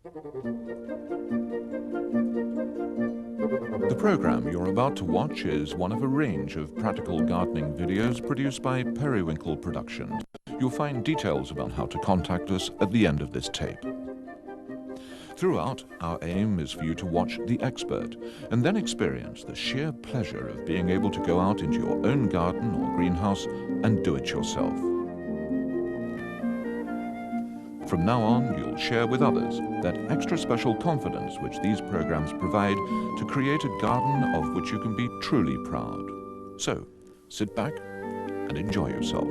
The program you're about to watch is one of a range of practical gardening videos produced by Periwinkle Productions. You'll find details about how to contact us at the end of this tape. Throughout, our aim is for you to watch The Expert and then experience the sheer pleasure of being able to go out into your own garden or greenhouse and do it yourself. From now on, you'll share with others that extra special confidence which these programs provide to create a garden of which you can be truly proud. So, sit back and enjoy yourself.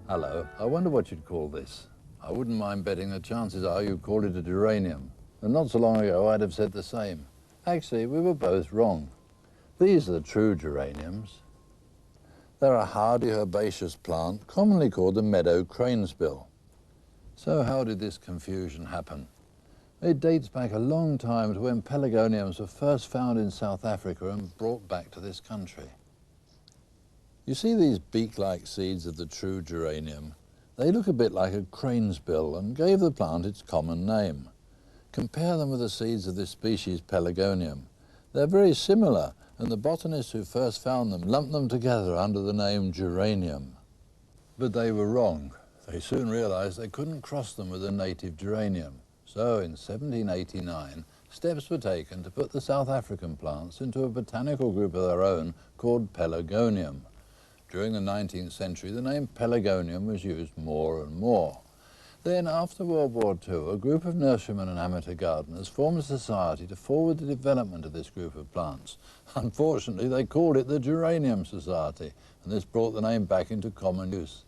Hello, I wonder what you'd call this. I wouldn't mind betting the chances are you'd call it a geranium. And not so long ago I'd have said the same. Actually, we were both wrong. These are the true geraniums. They're a hardy herbaceous plant, commonly called the meadow cranespill. So how did this confusion happen? It dates back a long time to when pelargoniums were first found in South Africa and brought back to this country. You see these beak-like seeds of the true geranium? They look a bit like a cranespill and gave the plant its common name. Compare them with the seeds of this species Pelargonium. They're very similar, and the botanists who first found them lumped them together under the name geranium. But they were wrong. They soon realized they couldn't cross them with a native geranium. So in 1789, steps were taken to put the South African plants into a botanical group of their own called Pelargonium. During the 19th century, the name Pelargonium was used more and more. Then, after World War II, a group of nurserymen and amateur gardeners formed a society to forward the development of this group of plants. Unfortunately, they called it the Geranium Society, and this brought the name back into common use.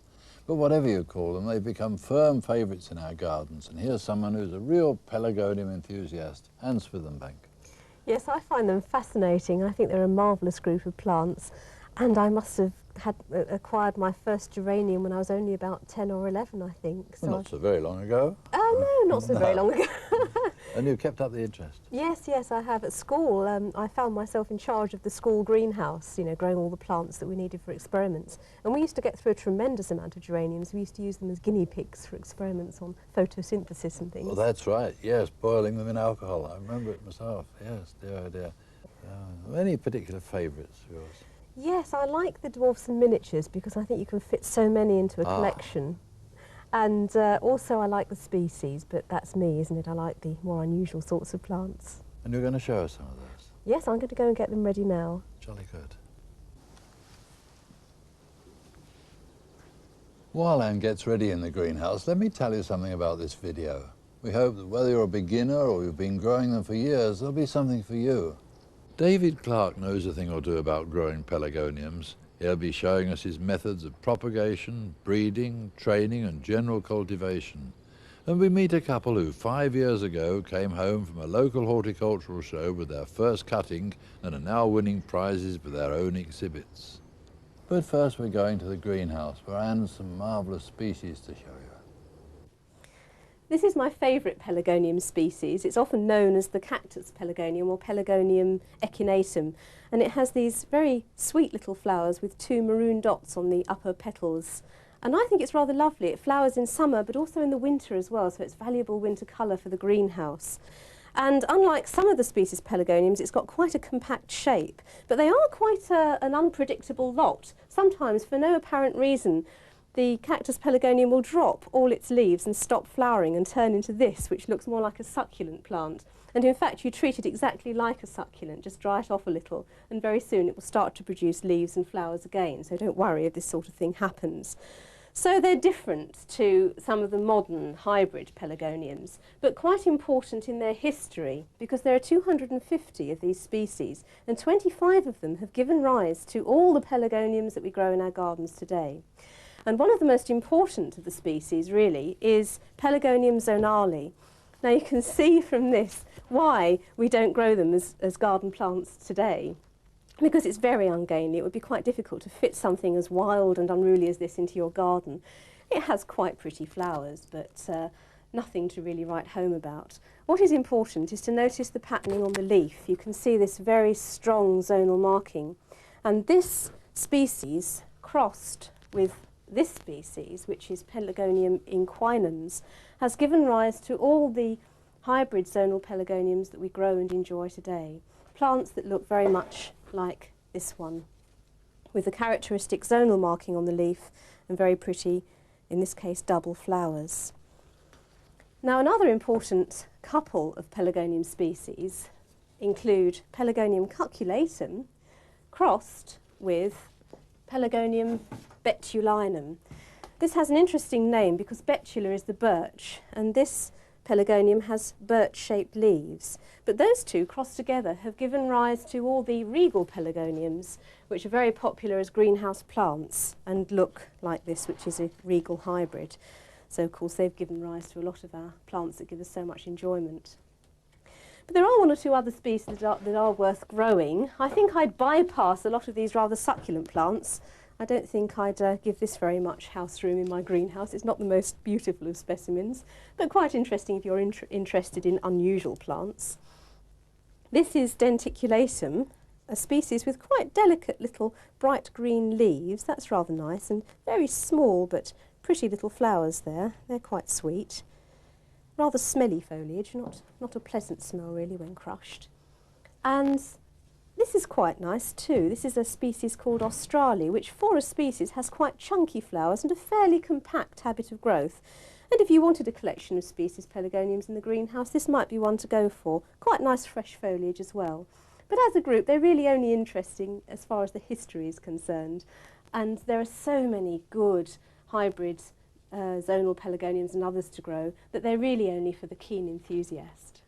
But whatever you call them, they've become firm favourites in our gardens. And here's someone who's a real Pelargonium enthusiast, Anne Swithenbank. Yes, I find them fascinating. I think they're a marvellous group of plants. And I must have acquired my first geranium when I was only about 10 or 11, I think. So well, not so very long ago. Oh, no, not so very long ago. And you kept up the interest? Yes, I have. At school, I found myself in charge of the school greenhouse, you know, growing all the plants that we needed for experiments. And we used to get through a tremendous amount of geraniums. We used to use them as guinea pigs for experiments on photosynthesis and things. Well, that's right, yes, boiling them in alcohol. I remember it myself, yes, dear, oh dear. Any particular favourites of yours? Yes, I like the dwarfs and miniatures because I think you can fit so many into a collection. And also I like the species, but that's me, isn't it? I like the more unusual sorts of plants. And you're going to show us some of those? Yes, I'm going to go and get them ready now. Jolly good. While Anne gets ready in the greenhouse, let me tell you something about this video. We hope that whether you're a beginner or you've been growing them for years, there'll be something for you. David Clark knows a thing or two about growing pelargoniums. He'll be showing us his methods of propagation, breeding, training and general cultivation. And we meet a couple who 5 years ago came home from a local horticultural show with their first cutting and are now winning prizes for their own exhibits. But first we're going to the greenhouse where Anne has some marvellous species to show you. This is my favourite pelargonium species. It's often known as the cactus pelargonium or Pelargonium echinatum, and it has these very sweet little flowers with 2 maroon dots on the upper petals. And I think it's rather lovely. It flowers in summer but also in the winter as well, so it's valuable winter colour for the greenhouse. And unlike some of the species pelargoniums, it's got quite a compact shape, but they are quite an unpredictable lot. Sometimes, for no apparent reason, the cactus pelargonium will drop all its leaves and stop flowering and turn into this, which looks more like a succulent plant. And in fact, you treat it exactly like a succulent, just dry it off a little, and very soon it will start to produce leaves and flowers again. So don't worry if this sort of thing happens. So they're different to some of the modern hybrid pelargoniums, but quite important in their history, because there are 250 of these species, and 25 of them have given rise to all the pelargoniums that we grow in our gardens today. And one of the most important of the species, really, is Pelargonium zonale. Now you can see from this why we don't grow them as garden plants today, because it's very ungainly. It would be quite difficult to fit something as wild and unruly as this into your garden. It has quite pretty flowers, but nothing to really write home about. What is important is to notice the patterning on the leaf. You can see this very strong zonal marking. And this species crossed with this species, which is Pelargonium inquinans, has given rise to all the hybrid zonal pelargoniums that we grow and enjoy today. Plants that look very much like this one, with the characteristic zonal marking on the leaf and very pretty, in this case, double flowers. Now, another important couple of Pelargonium species include Pelargonium cuculatum crossed with Pelargonium betulinum. This has an interesting name because betula is the birch, and this Pelargonium has birch-shaped leaves. But those two crossed together have given rise to all the regal pelargoniums, which are very popular as greenhouse plants and look like this, which is a regal hybrid. So, of course, they've given rise to a lot of our plants that give us so much enjoyment. But there are one or two other species that are worth growing. I think I'd bypass a lot of these rather succulent plants. I don't think I'd give this very much house room in my greenhouse. It's not the most beautiful of specimens, but quite interesting if you're interested in unusual plants. This is Denticulatum, a species with quite delicate little bright green leaves. That's rather nice, and very small but pretty little flowers there. They're quite sweet. Rather smelly foliage, not a pleasant smell really when crushed. And this is quite nice too. This is a species called Australe, which for a species has quite chunky flowers and a fairly compact habit of growth. And if you wanted a collection of species pelargoniums in the greenhouse, this might be one to go for. Quite nice fresh foliage as well. But as a group, they're really only interesting as far as the history is concerned. And there are so many good hybrid zonal pelargoniums and others to grow that they're really only for the keen enthusiast.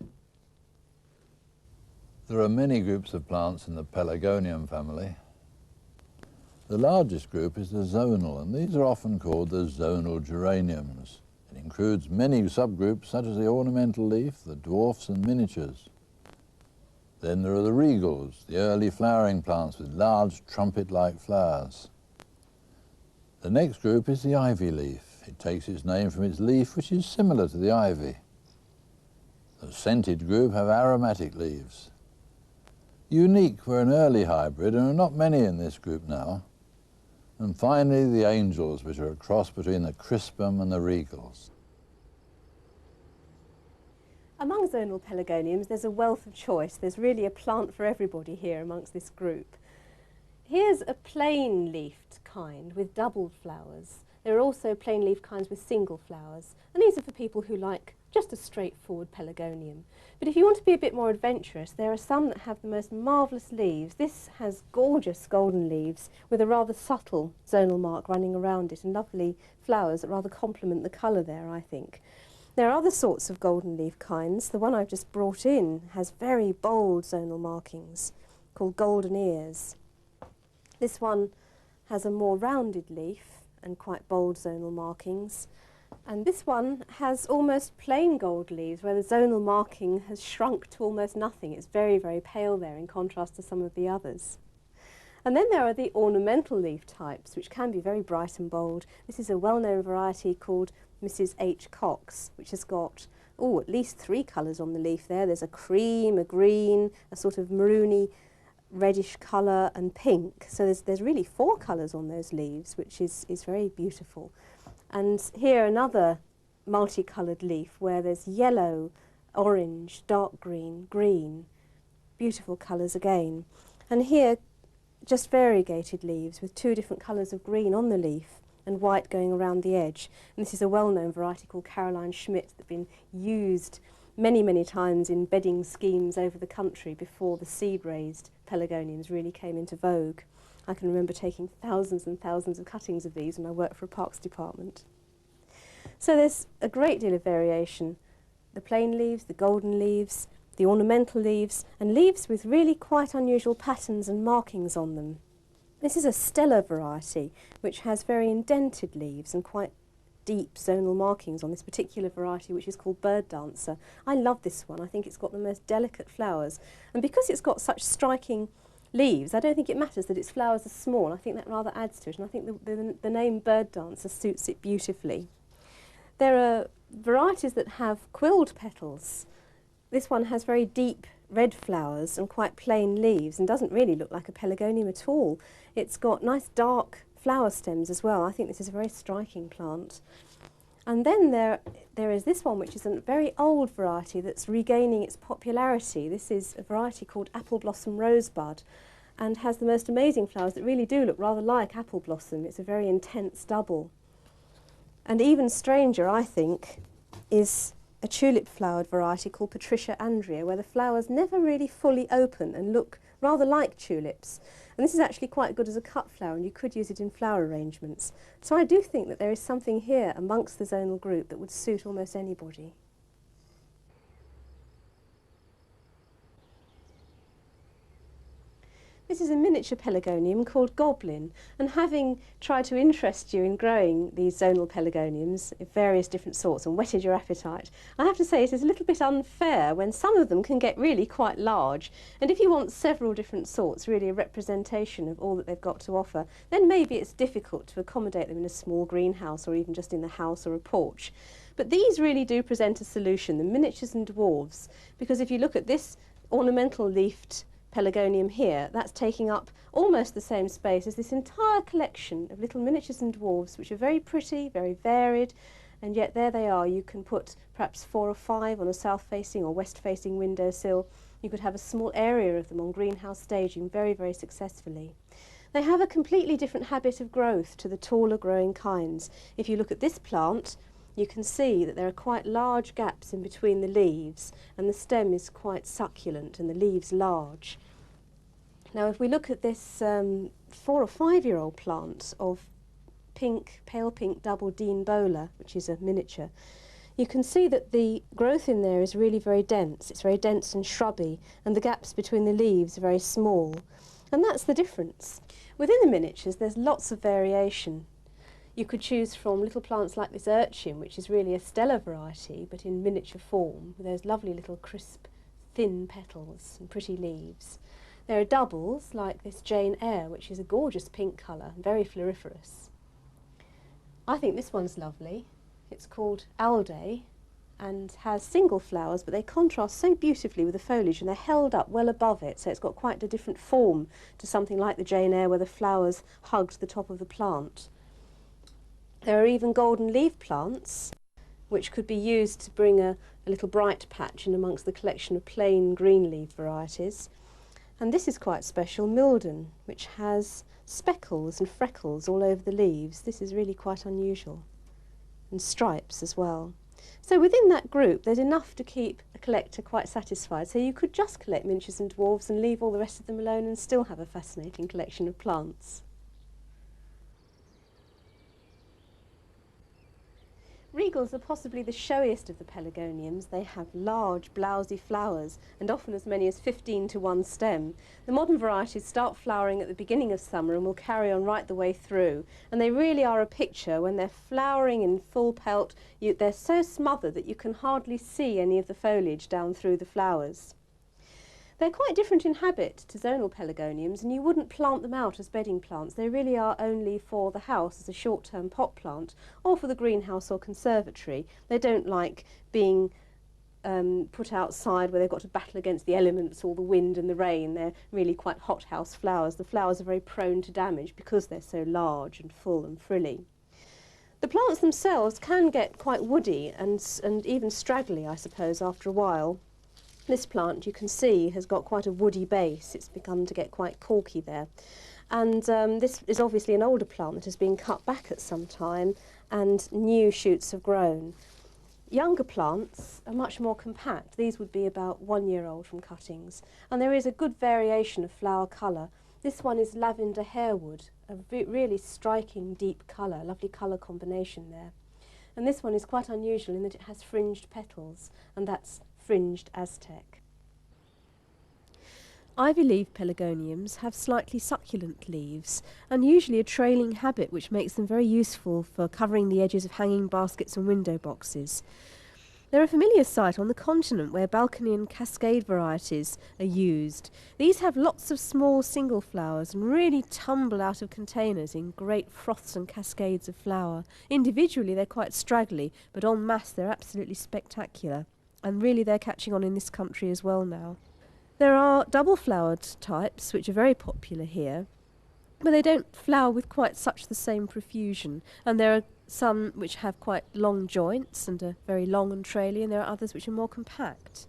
There are many groups of plants in the Pelargonium family. The largest group is the zonal, and these are often called the zonal geraniums. It includes many subgroups such as the ornamental leaf, the dwarfs and miniatures. Then there are the regals, the early flowering plants with large trumpet-like flowers. The next group is the ivy leaf. It takes its name from its leaf, which is similar to the ivy. The scented group have aromatic leaves. Unique were an early hybrid, and there are not many in this group now. And finally, the angels, which are a cross between the crispum and the regals. Among zonal pelargoniums, there's a wealth of choice. There's really a plant for everybody here amongst this group. Here's a plain-leafed kind with doubled flowers. There are also plain-leaf kinds with single flowers, and these are for people who like just a straightforward pelargonium. But if you want to be a bit more adventurous, there are some that have the most marvellous leaves. This has gorgeous golden leaves with a rather subtle zonal mark running around it, and lovely flowers that rather complement the colour there, I think. There are other sorts of golden leaf kinds. The one I've just brought in has very bold zonal markings called golden ears. This one has a more rounded leaf and quite bold zonal markings. And this one has almost plain gold leaves where the zonal marking has shrunk to almost nothing. It's very, very pale there in contrast to some of the others. And then there are the ornamental leaf types, which can be very bright and bold. This is a well-known variety called Mrs. H. Cox, which has got at least 3 colours on the leaf there. There's a cream, a green, a sort of maroony reddish colour and pink. So there's really 4 colours on those leaves, which is very beautiful. And here another multicoloured leaf where there's yellow, orange, dark green, green. Beautiful colours again. And here just variegated leaves with 2 different colours of green on the leaf and white going around the edge. And this is a well-known variety called Caroline Schmidt that's been used many, many times in bedding schemes over the country before the seed-raised pelargoniums really came into vogue. I can remember taking thousands and thousands of cuttings of these when I worked for a parks department. So there's a great deal of variation. The plain leaves, the golden leaves, the ornamental leaves, and leaves with really quite unusual patterns and markings on them. This is a stellar variety which has very indented leaves and quite deep zonal markings on this particular variety, which is called Bird Dancer. I love this one. I think it's got the most delicate flowers, and because it's got such striking leaves, I don't think it matters that its flowers are small. I think that rather adds to it, and I think the name Bird Dancer suits it beautifully. There are varieties that have quilled petals. This one has very deep red flowers and quite plain leaves and doesn't really look like a pelargonium at all. It's got nice dark flower stems as well. I think this is a very striking plant. And then there is this one, which is a very old variety that's regaining its popularity. This is a variety called Apple Blossom Rosebud and has the most amazing flowers that really do look rather like apple blossom. It's a very intense double. And even stranger, I think, is a tulip-flowered variety called Patricia Andrea, where the flowers never really fully open and look rather like tulips. And this is actually quite good as a cut flower, and you could use it in flower arrangements. So I do think that there is something here amongst the zonal group that would suit almost anybody. This is a miniature pelargonium called Goblin, and having tried to interest you in growing these zonal pelargoniums of various different sorts and whetted your appetite, I have to say it is a little bit unfair when some of them can get really quite large, and if you want several different sorts, really a representation of all that they've got to offer, then maybe it's difficult to accommodate them in a small greenhouse or even just in the house or a porch. But these really do present a solution, the miniatures and dwarves, because if you look at this ornamental leafed pelargonium here, that's taking up almost the same space as this entire collection of little miniatures and dwarves, which are very pretty, very varied, and yet there they are. You can put perhaps 4 or 5 on a south-facing or west-facing windowsill. You could have a small area of them on greenhouse staging very, very successfully. They have a completely different habit of growth to the taller growing kinds. If you look at this plant, you can see that there are quite large gaps in between the leaves, and the stem is quite succulent and the leaves large. Now if we look at this 4 or 5-year-old plant of pale pink double Dean Bowler, which is a miniature, you can see that the growth in there is really very dense. It's very dense and shrubby, and the gaps between the leaves are very small. And that's the difference. Within the miniatures there's lots of variation. You could choose from little plants like this urchin, which is really a stellar variety, but in miniature form, with those lovely little crisp, thin petals and pretty leaves. There are doubles, like this Jane Eyre, which is a gorgeous pink colour, very floriferous. I think this one's lovely. It's called Alday and has single flowers, but they contrast so beautifully with the foliage, and they're held up well above it, so it's got quite a different form to something like the Jane Eyre, where the flowers hugged the top of the plant. There are even golden leaf plants, which could be used to bring a little bright patch in amongst the collection of plain green leaf varieties. And this is quite special, Milden, which has speckles and freckles all over the leaves. This is really quite unusual. And stripes as well. So within that group there's enough to keep a collector quite satisfied. So you could just collect miniatures and dwarves and leave all the rest of them alone and still have a fascinating collection of plants. Regals are possibly the showiest of the pelargoniums. They have large, blousy flowers, and often as many as 15 to 1 stem. The modern varieties start flowering at the beginning of summer and will carry on right the way through. And they really are a picture. When they're flowering in full pelt, they're so smothered that you can hardly see any of the foliage down through the flowers. They're quite different in habit to zonal pelargoniums, and you wouldn't plant them out as bedding plants. They really are only for the house as a short-term pot plant, or for the greenhouse or conservatory. They don't like being put outside where they've got to battle against the elements or the wind and the rain. They're really quite hothouse flowers. The flowers are very prone to damage because they're so large and full and frilly. The plants themselves can get quite woody and even straggly, I suppose, after a while. This plant, you can see, has got quite a woody base. It's begun to get quite corky there. And this is obviously an older plant that has been cut back at some time, and new shoots have grown. Younger plants are much more compact. These would be about 1 year old from cuttings. And there is a good variation of flower colour. This one is lavender harewood, a really striking deep colour, lovely colour combination there. And this one is quite unusual in that it has fringed petals, and that's Fringed Aztec. Ivy-leaf pelargoniums have slightly succulent leaves and usually a trailing habit, which makes them very useful for covering the edges of hanging baskets and window boxes. They're a familiar sight on the continent where balcony and cascade varieties are used. These have lots of small single flowers and really tumble out of containers in great froths and cascades of flower. Individually they're quite straggly, but en masse they're absolutely spectacular. And really they're catching on in this country as well now. There are double-flowered types, which are very popular here, but they don't flower with quite such the same profusion. And there are some which have quite long joints and are very long and traily, and there are others which are more compact.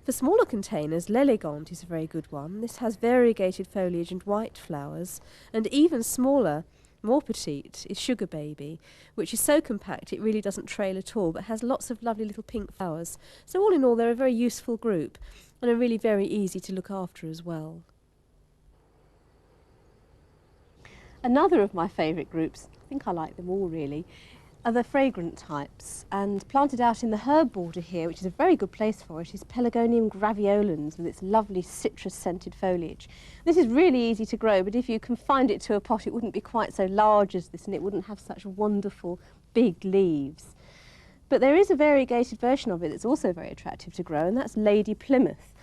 For smaller containers, l'Elegant is a very good one. This has variegated foliage and white flowers, and even smaller, more petite, is Sugar Baby, which is so compact it really doesn't trail at all, but has lots of lovely little pink flowers. So all in all, they're a very useful group, and are really very easy to look after as well. Another of my favourite groups, I think I like them all really, are the fragrant types, and planted out in the herb border here, which is a very good place for it, is Pelargonium graveolens with its lovely citrus-scented foliage. This is really easy to grow, but if you confined it to a pot, it wouldn't be quite so large as this, and it wouldn't have such wonderful big leaves. But there is a variegated version of it that's also very attractive to grow, and that's Lady Plymouth.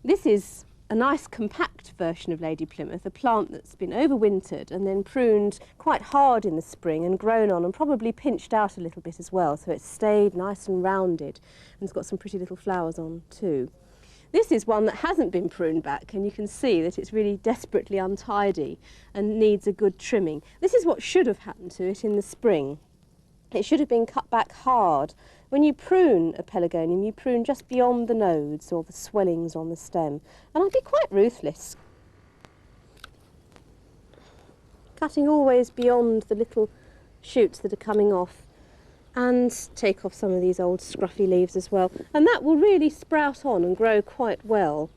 This is a nice compact version of Lady Plymouth, a plant that's been overwintered and then pruned quite hard in the spring and grown on and probably pinched out a little bit as well, so it's stayed nice and rounded and it's got some pretty little flowers on too. This is one that hasn't been pruned back, and you can see that it's really desperately untidy and needs a good trimming. This is what should have happened to it in the spring. It should have been cut back hard. When you prune a pelargonium, you prune just beyond the nodes or the swellings on the stem. And I'd be quite ruthless, cutting always beyond the little shoots that are coming off, and take off some of these old scruffy leaves as well. And that will really sprout on and grow quite well.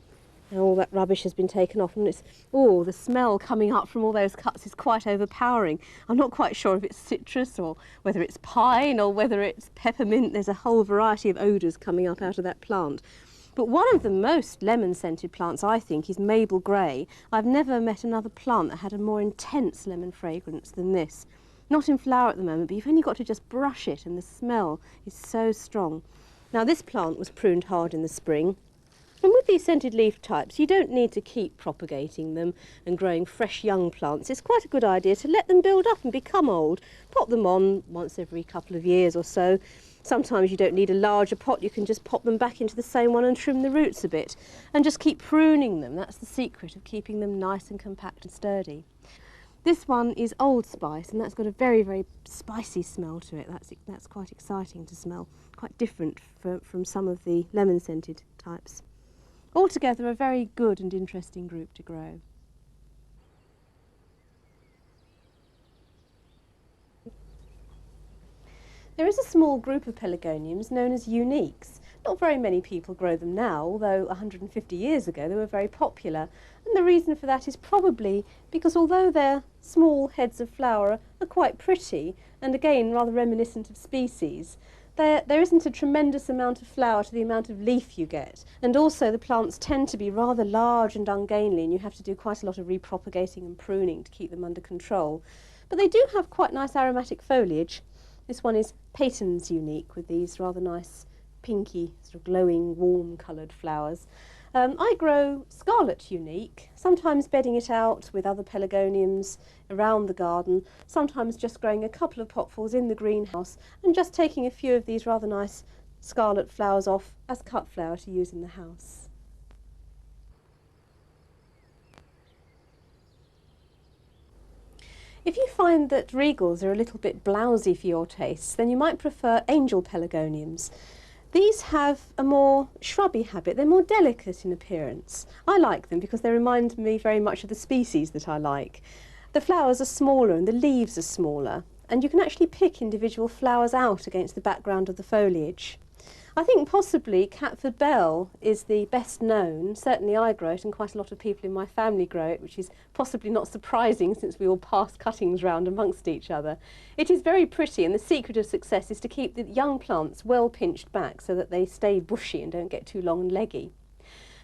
And all that rubbish has been taken off, and it's, oh, the smell coming up from all those cuts is quite overpowering. I'm not quite sure if it's citrus or whether it's pine or whether it's peppermint. There's a whole variety of odours coming up out of that plant. But one of the most lemon-scented plants, I think, is Maple Grey. I've never met another plant that had a more intense lemon fragrance than this. Not in flower at the moment, but you've only got to just brush it and the smell is so strong. Now, this plant was pruned hard in the spring. And with these scented leaf types, you don't need to keep propagating them and growing fresh young plants. It's quite a good idea to let them build up and become old. Pop them on once every couple of years or so. Sometimes you don't need a larger pot, you can just pop them back into the same one and trim the roots a bit. And just keep pruning them. That's the secret of keeping them nice and compact and sturdy. This one is Old Spice, and that's got a very, very spicy smell to it. That's quite exciting to smell, quite different from some of the lemon-scented types. Altogether, a very good and interesting group to grow. There is a small group of pelargoniums known as uniques. Not very many people grow them now, although 150 years ago they were very popular. And the reason for that is probably because although their small heads of flower are quite pretty, and again rather reminiscent of species, there isn't a tremendous amount of flower to the amount of leaf you get. And also the plants tend to be rather large and ungainly, and you have to do quite a lot of repropagating and pruning to keep them under control. But they do have quite nice aromatic foliage. This one is Peyton's unique, with these rather nice pinky, sort of glowing, warm-coloured flowers. I grow Scarlet Unique, sometimes bedding it out with other pelargoniums around the garden, sometimes just growing a couple of potfuls in the greenhouse and just taking a few of these rather nice scarlet flowers off as cut flower to use in the house. If you find that regals are a little bit blousy for your tastes, then you might prefer angel pelargoniums. These have a more shrubby habit. They're more delicate in appearance. I like them because they remind me very much of the species that I like. The flowers are smaller and the leaves are smaller, and you can actually pick individual flowers out against the background of the foliage. I think possibly Catford Bell is the best known. Certainly I grow it, and quite a lot of people in my family grow it, which is possibly not surprising since we all pass cuttings round amongst each other. It is very pretty, and the secret of success is to keep the young plants well pinched back so that they stay bushy and don't get too long and leggy.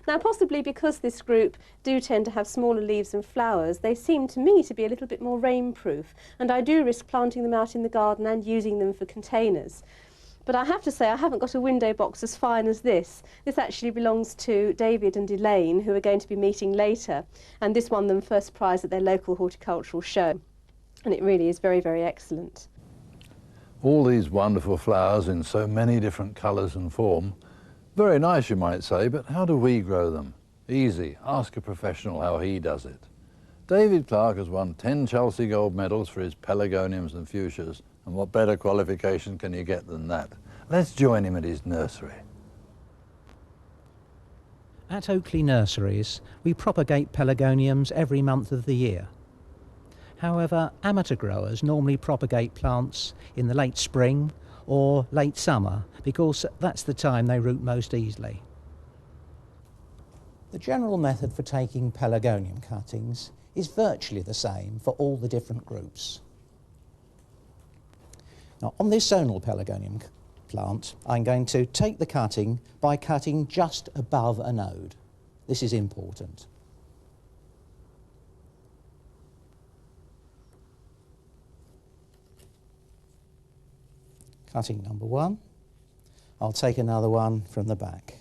Now, possibly because this group do tend to have smaller leaves and flowers, they seem to me to be a little bit more rainproof, and I do risk planting them out in the garden and using them for containers. But I have to say, I haven't got a window box as fine as this. This actually belongs to David and Elaine, who are going to be meeting later, and this won them first prize at their local horticultural show. And it really is very, very excellent. All these wonderful flowers in so many different colours and form. Very nice, you might say, but how do we grow them? Easy. Ask a professional how he does it. David Clark has won 10 Chelsea Gold medals for his pelargoniums and fuchsias, and what better qualification can you get than that? Let's join him at his nursery. At Oakley Nurseries, we propagate pelargoniums every month of the year. However, amateur growers normally propagate plants in the late spring or late summer because that's the time they root most easily. The general method for taking pelargonium cuttings is virtually the same for all the different groups. Now, on this zonal pelargonium plant, I'm going to take the cutting by cutting just above a node. This is important. Cutting number one. I'll take another one from the back.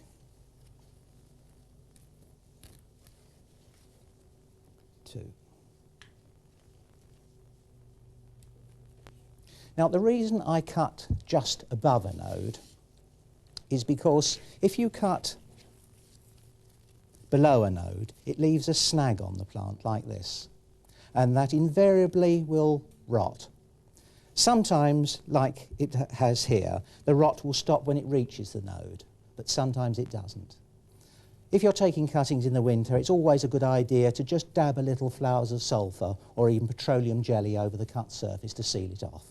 Two. Now, the reason I cut just above a node is because if you cut below a node, it leaves a snag on the plant like this, and that invariably will rot. Sometimes, like it has here, the rot will stop when it reaches the node, but sometimes it doesn't. If you're taking cuttings in the winter, it's always a good idea to just dab a little flowers of sulphur or even petroleum jelly over the cut surface to seal it off.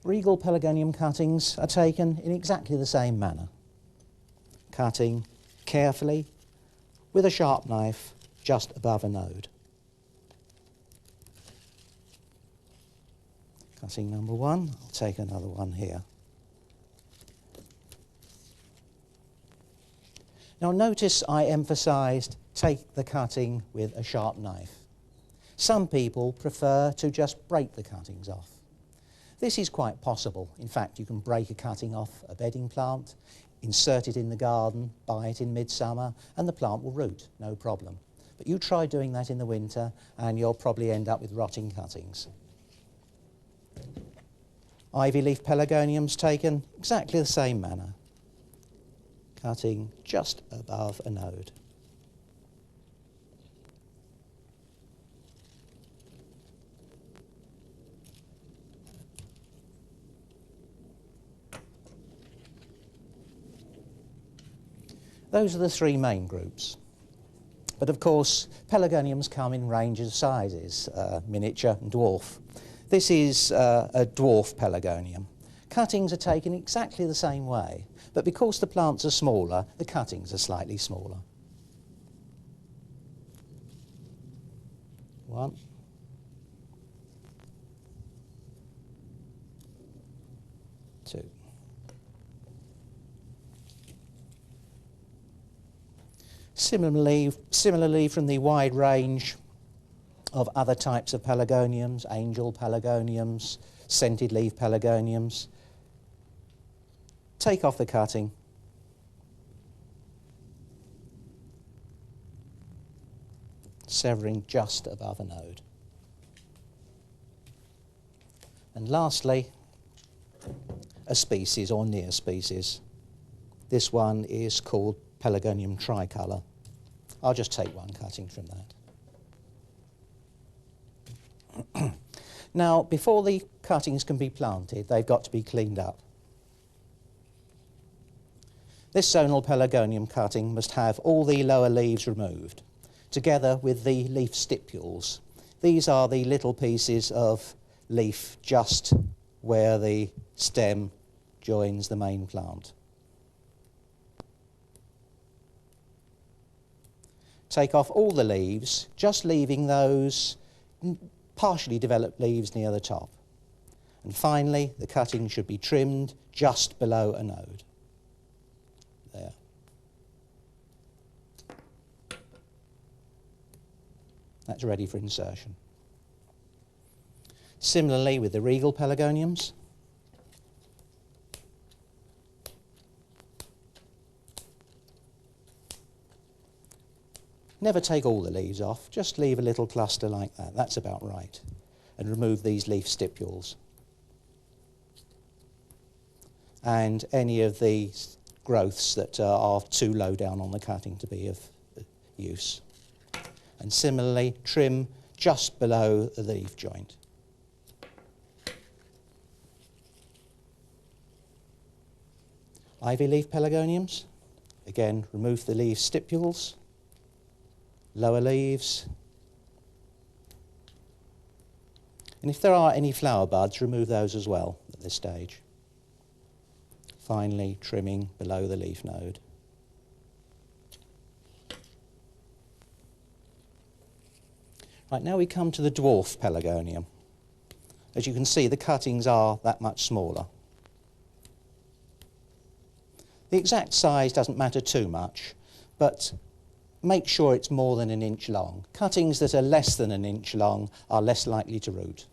Regal pelargonium cuttings are taken in exactly the same manner. Cutting carefully with a sharp knife just above a node. Cutting number one, I'll take another one here. Now notice I emphasised take the cutting with a sharp knife. Some people prefer to just break the cuttings off. This is quite possible. In fact, you can break a cutting off a bedding plant, insert it in the garden, buy it in midsummer, and the plant will root, no problem. But you try doing that in the winter and you'll probably end up with rotting cuttings. Ivy leaf pelargoniums taken exactly the same manner. Cutting just above a node. Those are the three main groups. But of course, pelargoniums come in ranges of sizes, miniature and dwarf. This is a dwarf pelargonium. Cuttings are taken exactly the same way, but because the plants are smaller, the cuttings are slightly smaller. One. Two. Similarly from the wide range of other types of pelargoniums, angel pelargoniums, scented leaf pelargoniums, take off the cutting, severing just above a node. And lastly, a species or near species. This one is called Pelargonium tricolour. I'll just take one cutting from that. Now, before the cuttings can be planted, they've got to be cleaned up. This zonal pelargonium cutting must have all the lower leaves removed, together with the leaf stipules. These are the little pieces of leaf just where the stem joins the main plant. Take off all the leaves, just leaving those partially developed leaves near the top. And finally, the cutting should be trimmed just below a node. There. That's ready for insertion. Similarly with the regal pelargoniums. Never take all the leaves off, just leave a little cluster like that. That's about right. And remove these leaf stipules. And any of the growths that are too low down on the cutting to be of use. And similarly, trim just below the leaf joint. Ivy leaf pelargoniums, again, remove the leaf stipules, lower leaves, and if there are any flower buds, remove those as well at this stage. Finally, trimming below the leaf node. Right, now we come to the dwarf pelargonium. As you can see, the cuttings are that much smaller. The exact size doesn't matter too much, but make sure it's more than an inch long. Cuttings that are less than an inch long are less likely to root.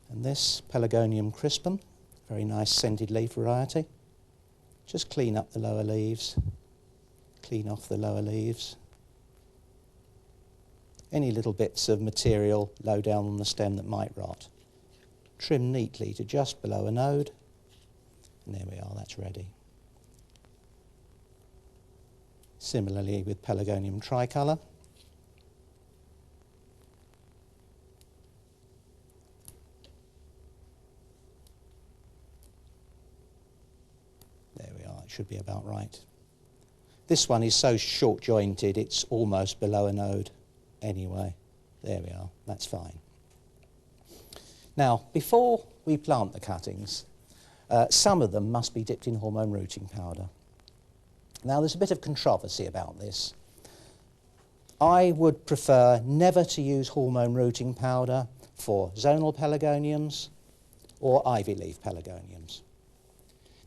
And this Pelargonium crispum, very nice scented leaf variety. Just clean up the lower leaves, clean off the lower leaves. Any little bits of material low down on the stem that might rot. Trim neatly to just below a node, and there we are, that's ready. Similarly with Pelargonium tricolour. There we are, it should be about right. This one is so short jointed it's almost below a node anyway. There we are, that's fine. Now, before we plant the cuttings, some of them must be dipped in hormone rooting powder. Now, there's a bit of controversy about this. I would prefer never to use hormone rooting powder for zonal pelargoniums or ivy leaf pelargoniums.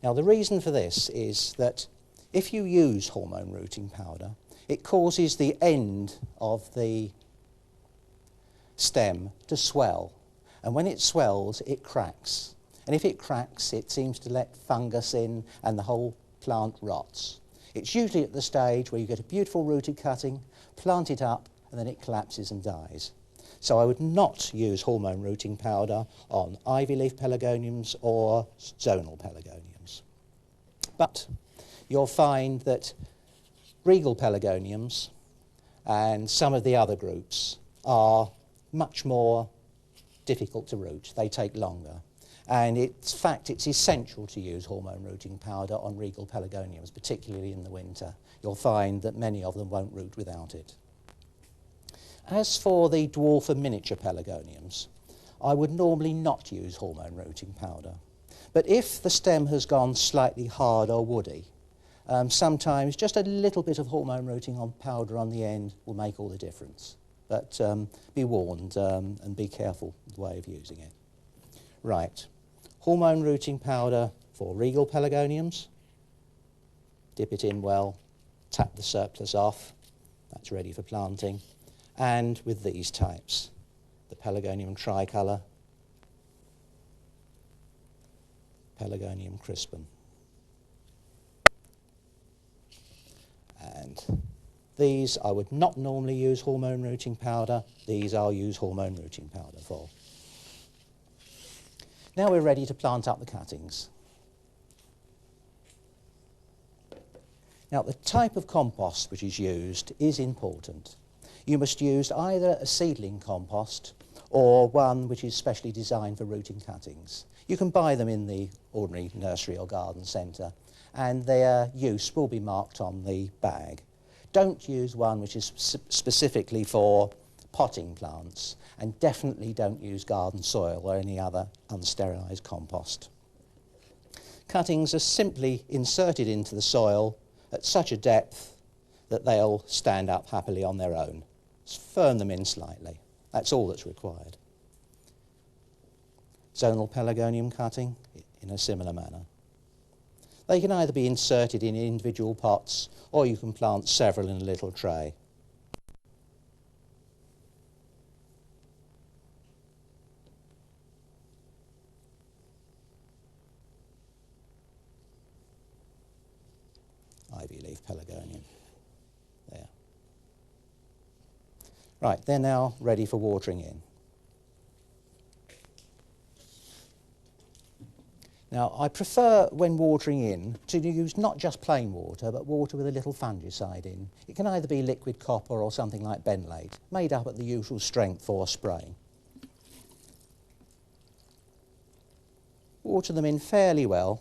Now, the reason for this is that if you use hormone rooting powder, it causes the end of the stem to swell. And when it swells, it cracks. And if it cracks, it seems to let fungus in and the whole plant rots. It's usually at the stage where you get a beautiful rooted cutting, plant it up, and then it collapses and dies. So I would not use hormone rooting powder on ivy leaf pelargoniums or zonal pelargoniums. But you'll find that regal pelargoniums and some of the other groups are much more difficult to root. They take longer. And in fact, it's essential to use hormone rooting powder on regal pelargoniums, particularly in the winter. You'll find that many of them won't root without it. As for the dwarf and miniature pelargoniums, I would normally not use hormone rooting powder. But if the stem has gone slightly hard or woody, sometimes just a little bit of hormone rooting on powder on the end will make all the difference. But be warned and be careful with the way of using it. Right, hormone rooting powder for regal pelargoniums. Dip it in well, tap the surplus off. That's ready for planting. And with these types, the Pelargonium tricolour, Pelargonium crispum. And these I would not normally use hormone rooting powder. These I'll use hormone rooting powder for. Now we're ready to plant up the cuttings. Now the type of compost which is used is important. You must use either a seedling compost or one which is specially designed for rooting cuttings. You can buy them in the ordinary nursery or garden centre, and their use will be marked on the bag. Don't use one which is specifically for potting plants, and definitely don't use garden soil or any other unsterilised compost. Cuttings are simply inserted into the soil at such a depth that they'll stand up happily on their own. Just firm them in slightly. That's all that's required. Zonal pelargonium cutting in a similar manner. They can either be inserted in individual pots or you can plant several in a little tray. Ivy leaf pelargonium. There. Right, they're now ready for watering in. Now, I prefer, when watering in, to use not just plain water, but water with a little fungicide in. It can either be liquid copper or something like benlate, made up at the usual strength for spraying. Water them in fairly well.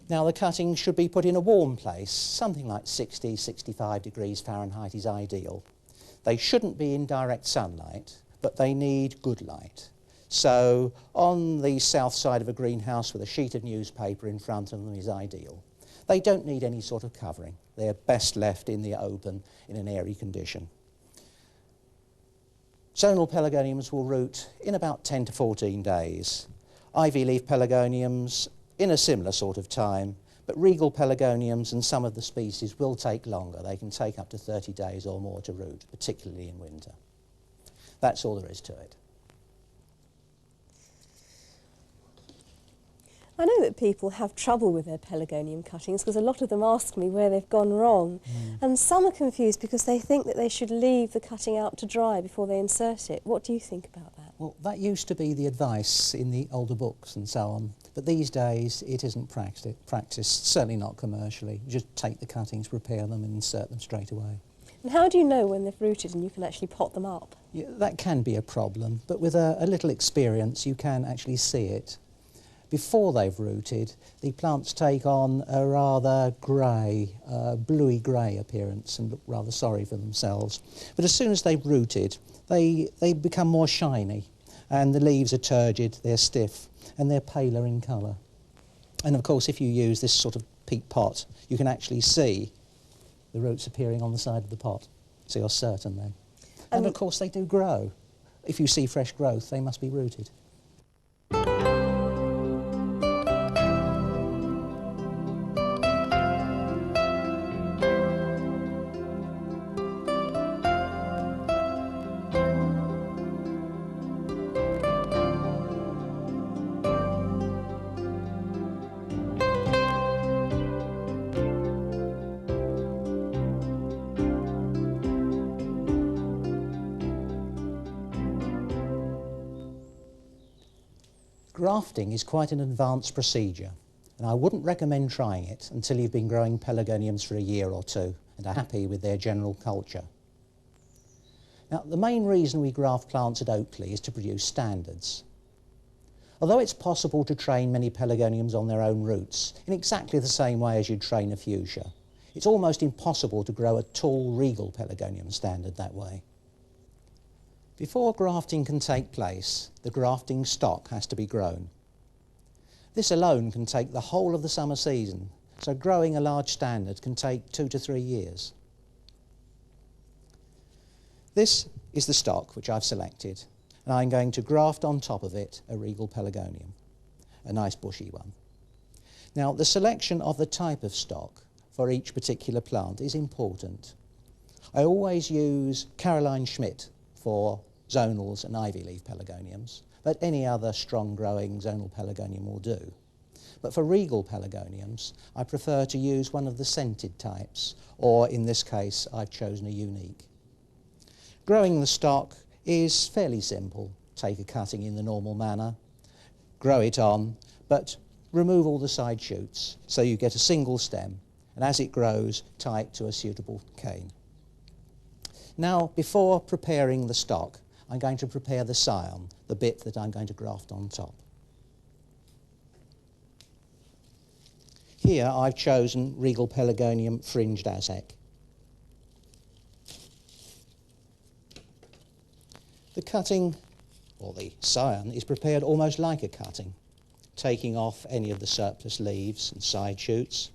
Now, the cuttings should be put in a warm place, something like 60, 65 degrees Fahrenheit is ideal. They shouldn't be in direct sunlight, but they need good light. So on the south side of a greenhouse with a sheet of newspaper in front of them is ideal. They don't need any sort of covering. They're best left in the open in an airy condition. Zonal pelargoniums will root in about 10 to 14 days. Ivy leaf pelargoniums in a similar sort of time, but regal pelargoniums and some of the species will take longer. They can take up to 30 days or more to root, particularly in winter. That's all there is to it. I know that people have trouble with their pelargonium cuttings because a lot of them ask me where they've gone wrong. And some are confused because they think that they should leave the cutting out to dry before they insert it. What do you think about that? Well, that used to be the advice in the older books and so on, but these days it isn't practiced, certainly not commercially. You just take the cuttings, prepare them and insert them straight away. And how do you know when they've rooted and you can actually pot them up? Yeah, that can be a problem, but with a little experience you can actually see it. Before they've rooted, the plants take on a rather grey, bluey grey appearance and look rather sorry for themselves. But as soon as they've rooted, they become more shiny and the leaves are turgid, they're stiff and they're paler in colour. And of course if you use this sort of peat pot, you can actually see the roots appearing on the side of the pot, so you're certain then. And of course they do grow. If you see fresh growth, they must be rooted. Grafting is quite an advanced procedure, and I wouldn't recommend trying it until you've been growing pelargoniums for a year or two and are happy with their general culture. Now, the main reason we graft plants at Oakley is to produce standards. Although it's possible to train many pelargoniums on their own roots in exactly the same way as you'd train a fuchsia, it's almost impossible to grow a tall regal pelargonium standard that way. Before grafting can take place, the grafting stock has to be grown. This alone can take the whole of the summer season, so growing a large standard can take 2 to 3 years. This is the stock which I've selected, and I'm going to graft on top of it a regal pelargonium, a nice bushy one. Now, the selection of the type of stock for each particular plant is important. I always use Caroline Schmidt for zonals and ivy leaf pelargoniums, but any other strong growing zonal pelargonium will do. But for regal pelargoniums, I prefer to use one of the scented types, or in this case, I've chosen a unique. Growing the stock is fairly simple. Take a cutting in the normal manner, grow it on, but remove all the side shoots so you get a single stem, and as it grows, tie it to a suitable cane. Now, before preparing the stock, I'm going to prepare the scion, the bit that I'm going to graft on top. Here I've chosen Regal Pelargonium Fringed Azek. The cutting, or the scion, is prepared almost like a cutting. taking off any of the surplus leaves and side shoots.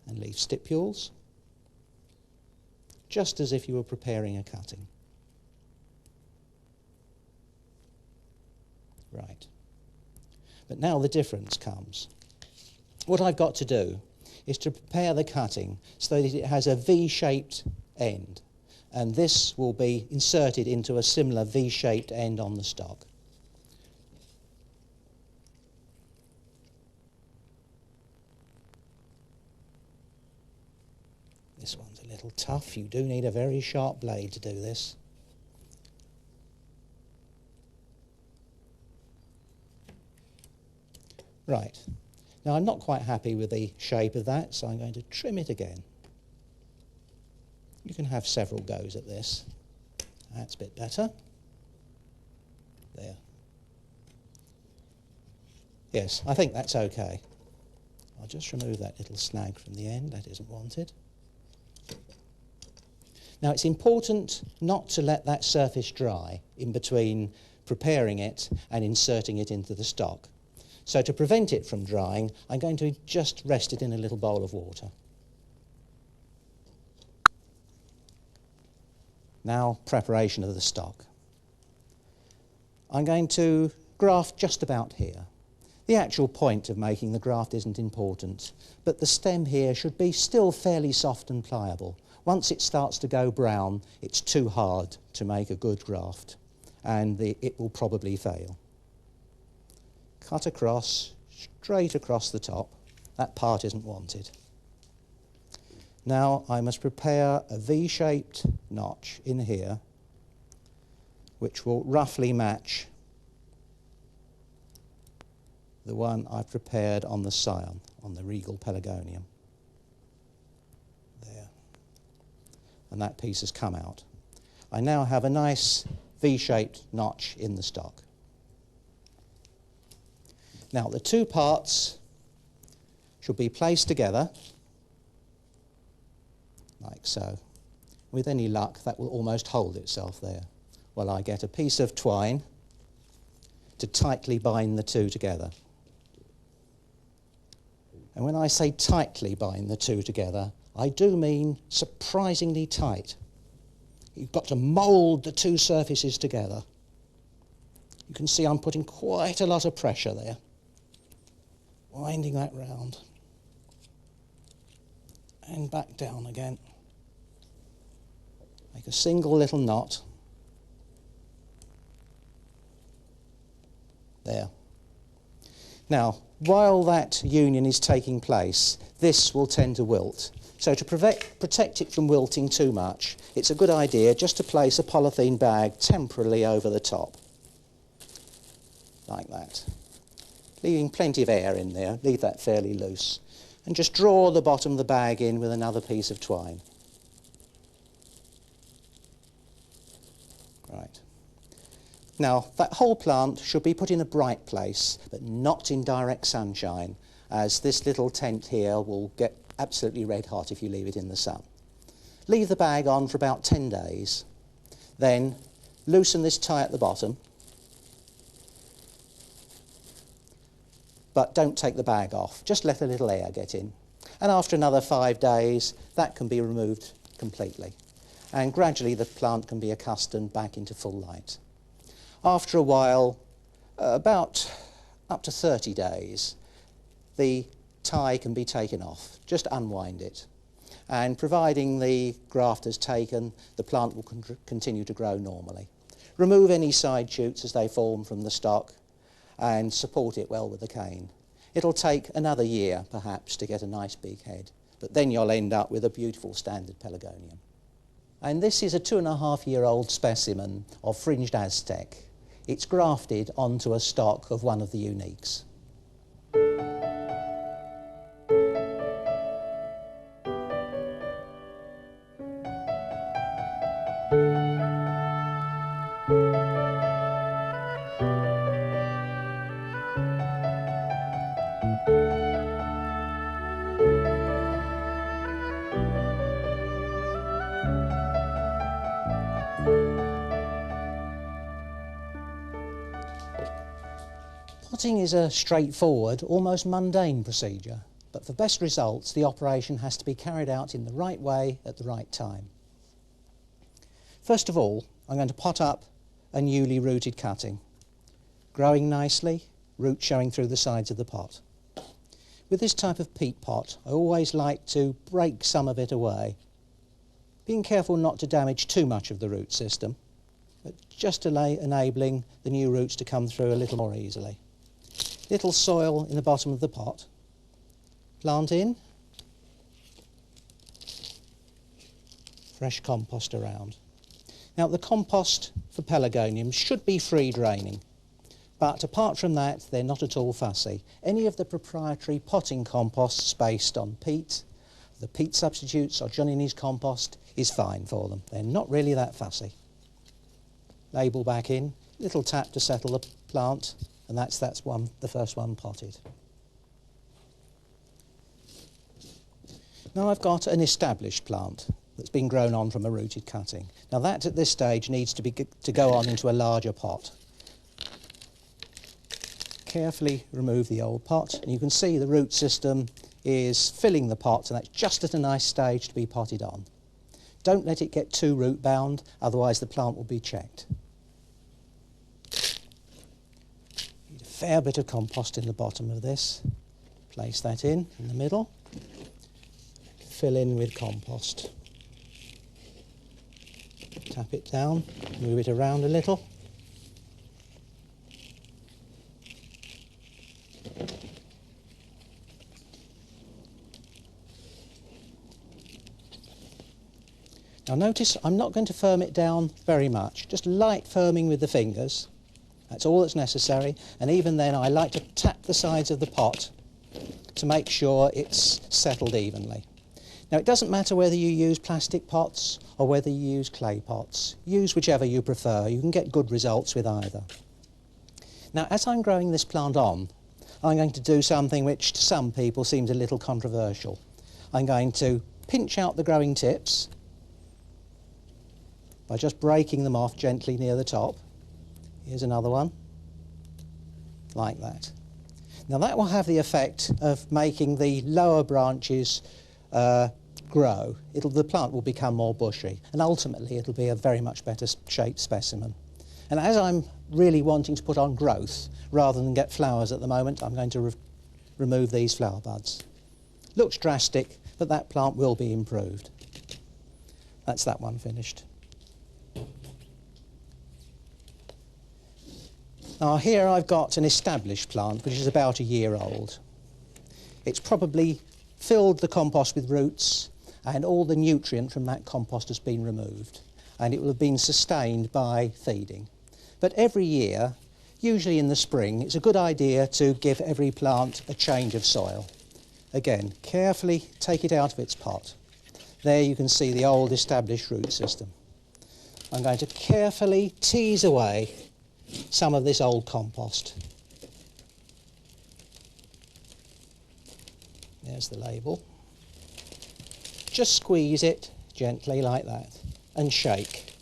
And leaf stipules, just as if you were preparing a cutting. Right. But now the difference comes. What I've got to do is to prepare the cutting so that it has a V-shaped end, and this will be inserted into a similar V-shaped end on the stock. This one's a little tough. You do need a very sharp blade to do this. Right. Now I'm not quite happy with the shape of that, so I'm going to trim it again. You can have several goes at this. That's a bit better. There. Yes, I think that's okay. I'll just remove that little snag from the end. That isn't wanted. Now it's important not to let that surface dry in between preparing it and inserting it into the stock. So to prevent it from drying, I'm going to just rest it in a little bowl of water. Now, preparation of the stock. I'm going to graft just about here. The actual point of making the graft isn't important, but the stem here should be still fairly soft and pliable. Once it starts to go brown, it's too hard to make a good graft, and it will probably fail. Cut across, straight across the top. That part isn't wanted. Now I must prepare a V-shaped notch in here, which will roughly match the one I've prepared on the scion, on the regal pelargonium. There. And that piece has come out. I now have a nice V-shaped notch in the stock. Now the two parts should be placed together, like so. With any luck, that will almost hold itself there, while I get a piece of twine to tightly bind the two together. And when I say tightly bind the two together, I do mean surprisingly tight. You've got to mould the two surfaces together. You can see I'm putting quite a lot of pressure there. Winding that round and back down again. Make a single little knot. There. Now, while that union is taking place, this will tend to wilt. So to protect it from wilting too much, it's a good idea just to place a polythene bag temporarily over the top, like that. Leaving plenty of air in there, leave that fairly loose, and just draw the bottom of the bag in with another piece of twine. Right. Now, that whole plant should be put in a bright place, but not in direct sunshine, as this little tent here will get absolutely red hot if you leave it in the sun. Leave the bag on for about 10 days, then loosen this tie at the bottom, but don't take the bag off, just let a little air get in. And after another 5 days, that can be removed completely. And gradually the plant can be accustomed back into full light. After a while, about up to 30 days, the tie can be taken off. Just unwind it. And providing the graft is taken, the plant will continue to grow normally. Remove any side shoots as they form from the stock, and support it well with a cane. It'll take another year, perhaps, to get a nice big head, but then you'll end up with a beautiful standard pelargonium. And this is a 2.5-year-old specimen of fringed Aztec. It's grafted onto a stock of one of the uniques. Potting is a straightforward, almost mundane procedure, but for best results the operation has to be carried out in the right way at the right time. First of all, I'm going to pot up a newly rooted cutting, growing nicely, roots showing through the sides of the pot. With this type of peat pot, I always like to break some of it away, being careful not to damage too much of the root system, but just enabling the new roots to come through a little more easily. Little soil in the bottom of the pot, plant in, fresh compost around. Now the compost for pelargoniums should be free draining, but apart from that they're not at all fussy. Any of the proprietary potting composts based on peat, the peat substitutes or Johnny Needs compost is fine for them. They're not really that fussy. Label back in, little tap to settle the plant, and that's the first one potted. Now I've got an established plant that's been grown on from a rooted cutting. Now that at this stage needs to go on into a larger pot. Carefully remove the old pot, and you can see the root system is filling the pot, and that's just at a nice stage to be potted on. Don't let it get too root bound, otherwise the plant will be checked. Need a fair bit of compost in the bottom of this. Place that in the middle. Fill in with compost. Tap it down, move it around a little. Now notice I'm not going to firm it down very much, just light firming with the fingers. That's all that's necessary, and even then I like to tap the sides of the pot to make sure it's settled evenly. Now it doesn't matter whether you use plastic pots or whether you use clay pots. Use whichever you prefer, you can get good results with either. Now as I'm growing this plant on, I'm going to do something which to some people seems a little controversial. I'm going to pinch out the growing tips by just breaking them off gently near the top. Here's another one, like that. Now that will have the effect of making the lower branches grow. The plant will become more bushy, and ultimately it'll be a very much better shaped specimen. And as I'm really wanting to put on growth rather than get flowers at the moment, I'm going to remove these flower buds. Looks drastic, but that plant will be improved. That's that one finished. Now here I've got an established plant which is about a year old. It's probably filled the compost with roots, and all the nutrient from that compost has been removed, and it will have been sustained by feeding. But every year, usually in the spring, it's a good idea to give every plant a change of soil. Again, carefully take it out of its pot. There you can see the old established root system. I'm going to carefully tease away some of this old compost. There's the label. Just squeeze it gently like that and shake.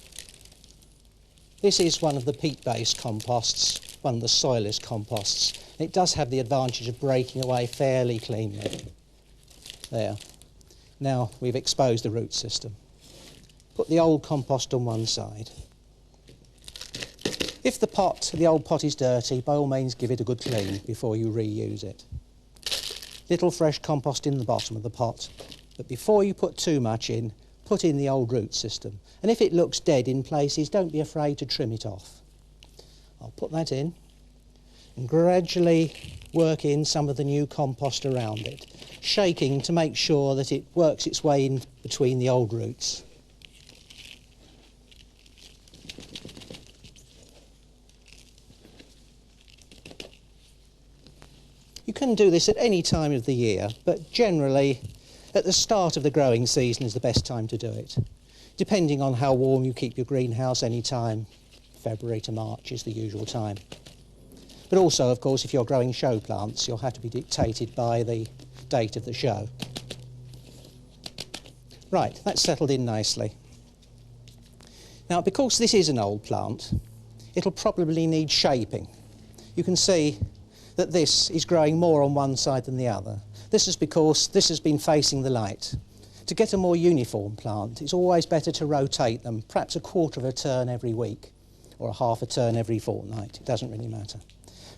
This is one of the peat-based composts, one of the soilless composts. It does have the advantage of breaking away fairly cleanly. There. Now we've exposed the root system. Put the old compost on one side. If the old pot is dirty, by all means give it a good clean before you reuse it. Little fresh compost in the bottom of the pot, but before you put too much in, put in the old root system. And if it looks dead in places, don't be afraid to trim it off. I'll put that in and gradually work in some of the new compost around it, shaking to make sure that it works its way in between the old roots. You can do this at any time of the year, but generally at the start of the growing season is the best time to do it. Depending on how warm you keep your greenhouse, any time, February to March is the usual time. But also, of course, if you're growing show plants, you'll have to be dictated by the date of the show. Right, that's settled in nicely. Now, because this is an old plant, it'll probably need shaping. you can see that this is growing more on one side than the other. This is because this has been facing the light. To get a more uniform plant, it's always better to rotate them, perhaps a quarter of a turn every week, or a half a turn every fortnight. It doesn't really matter.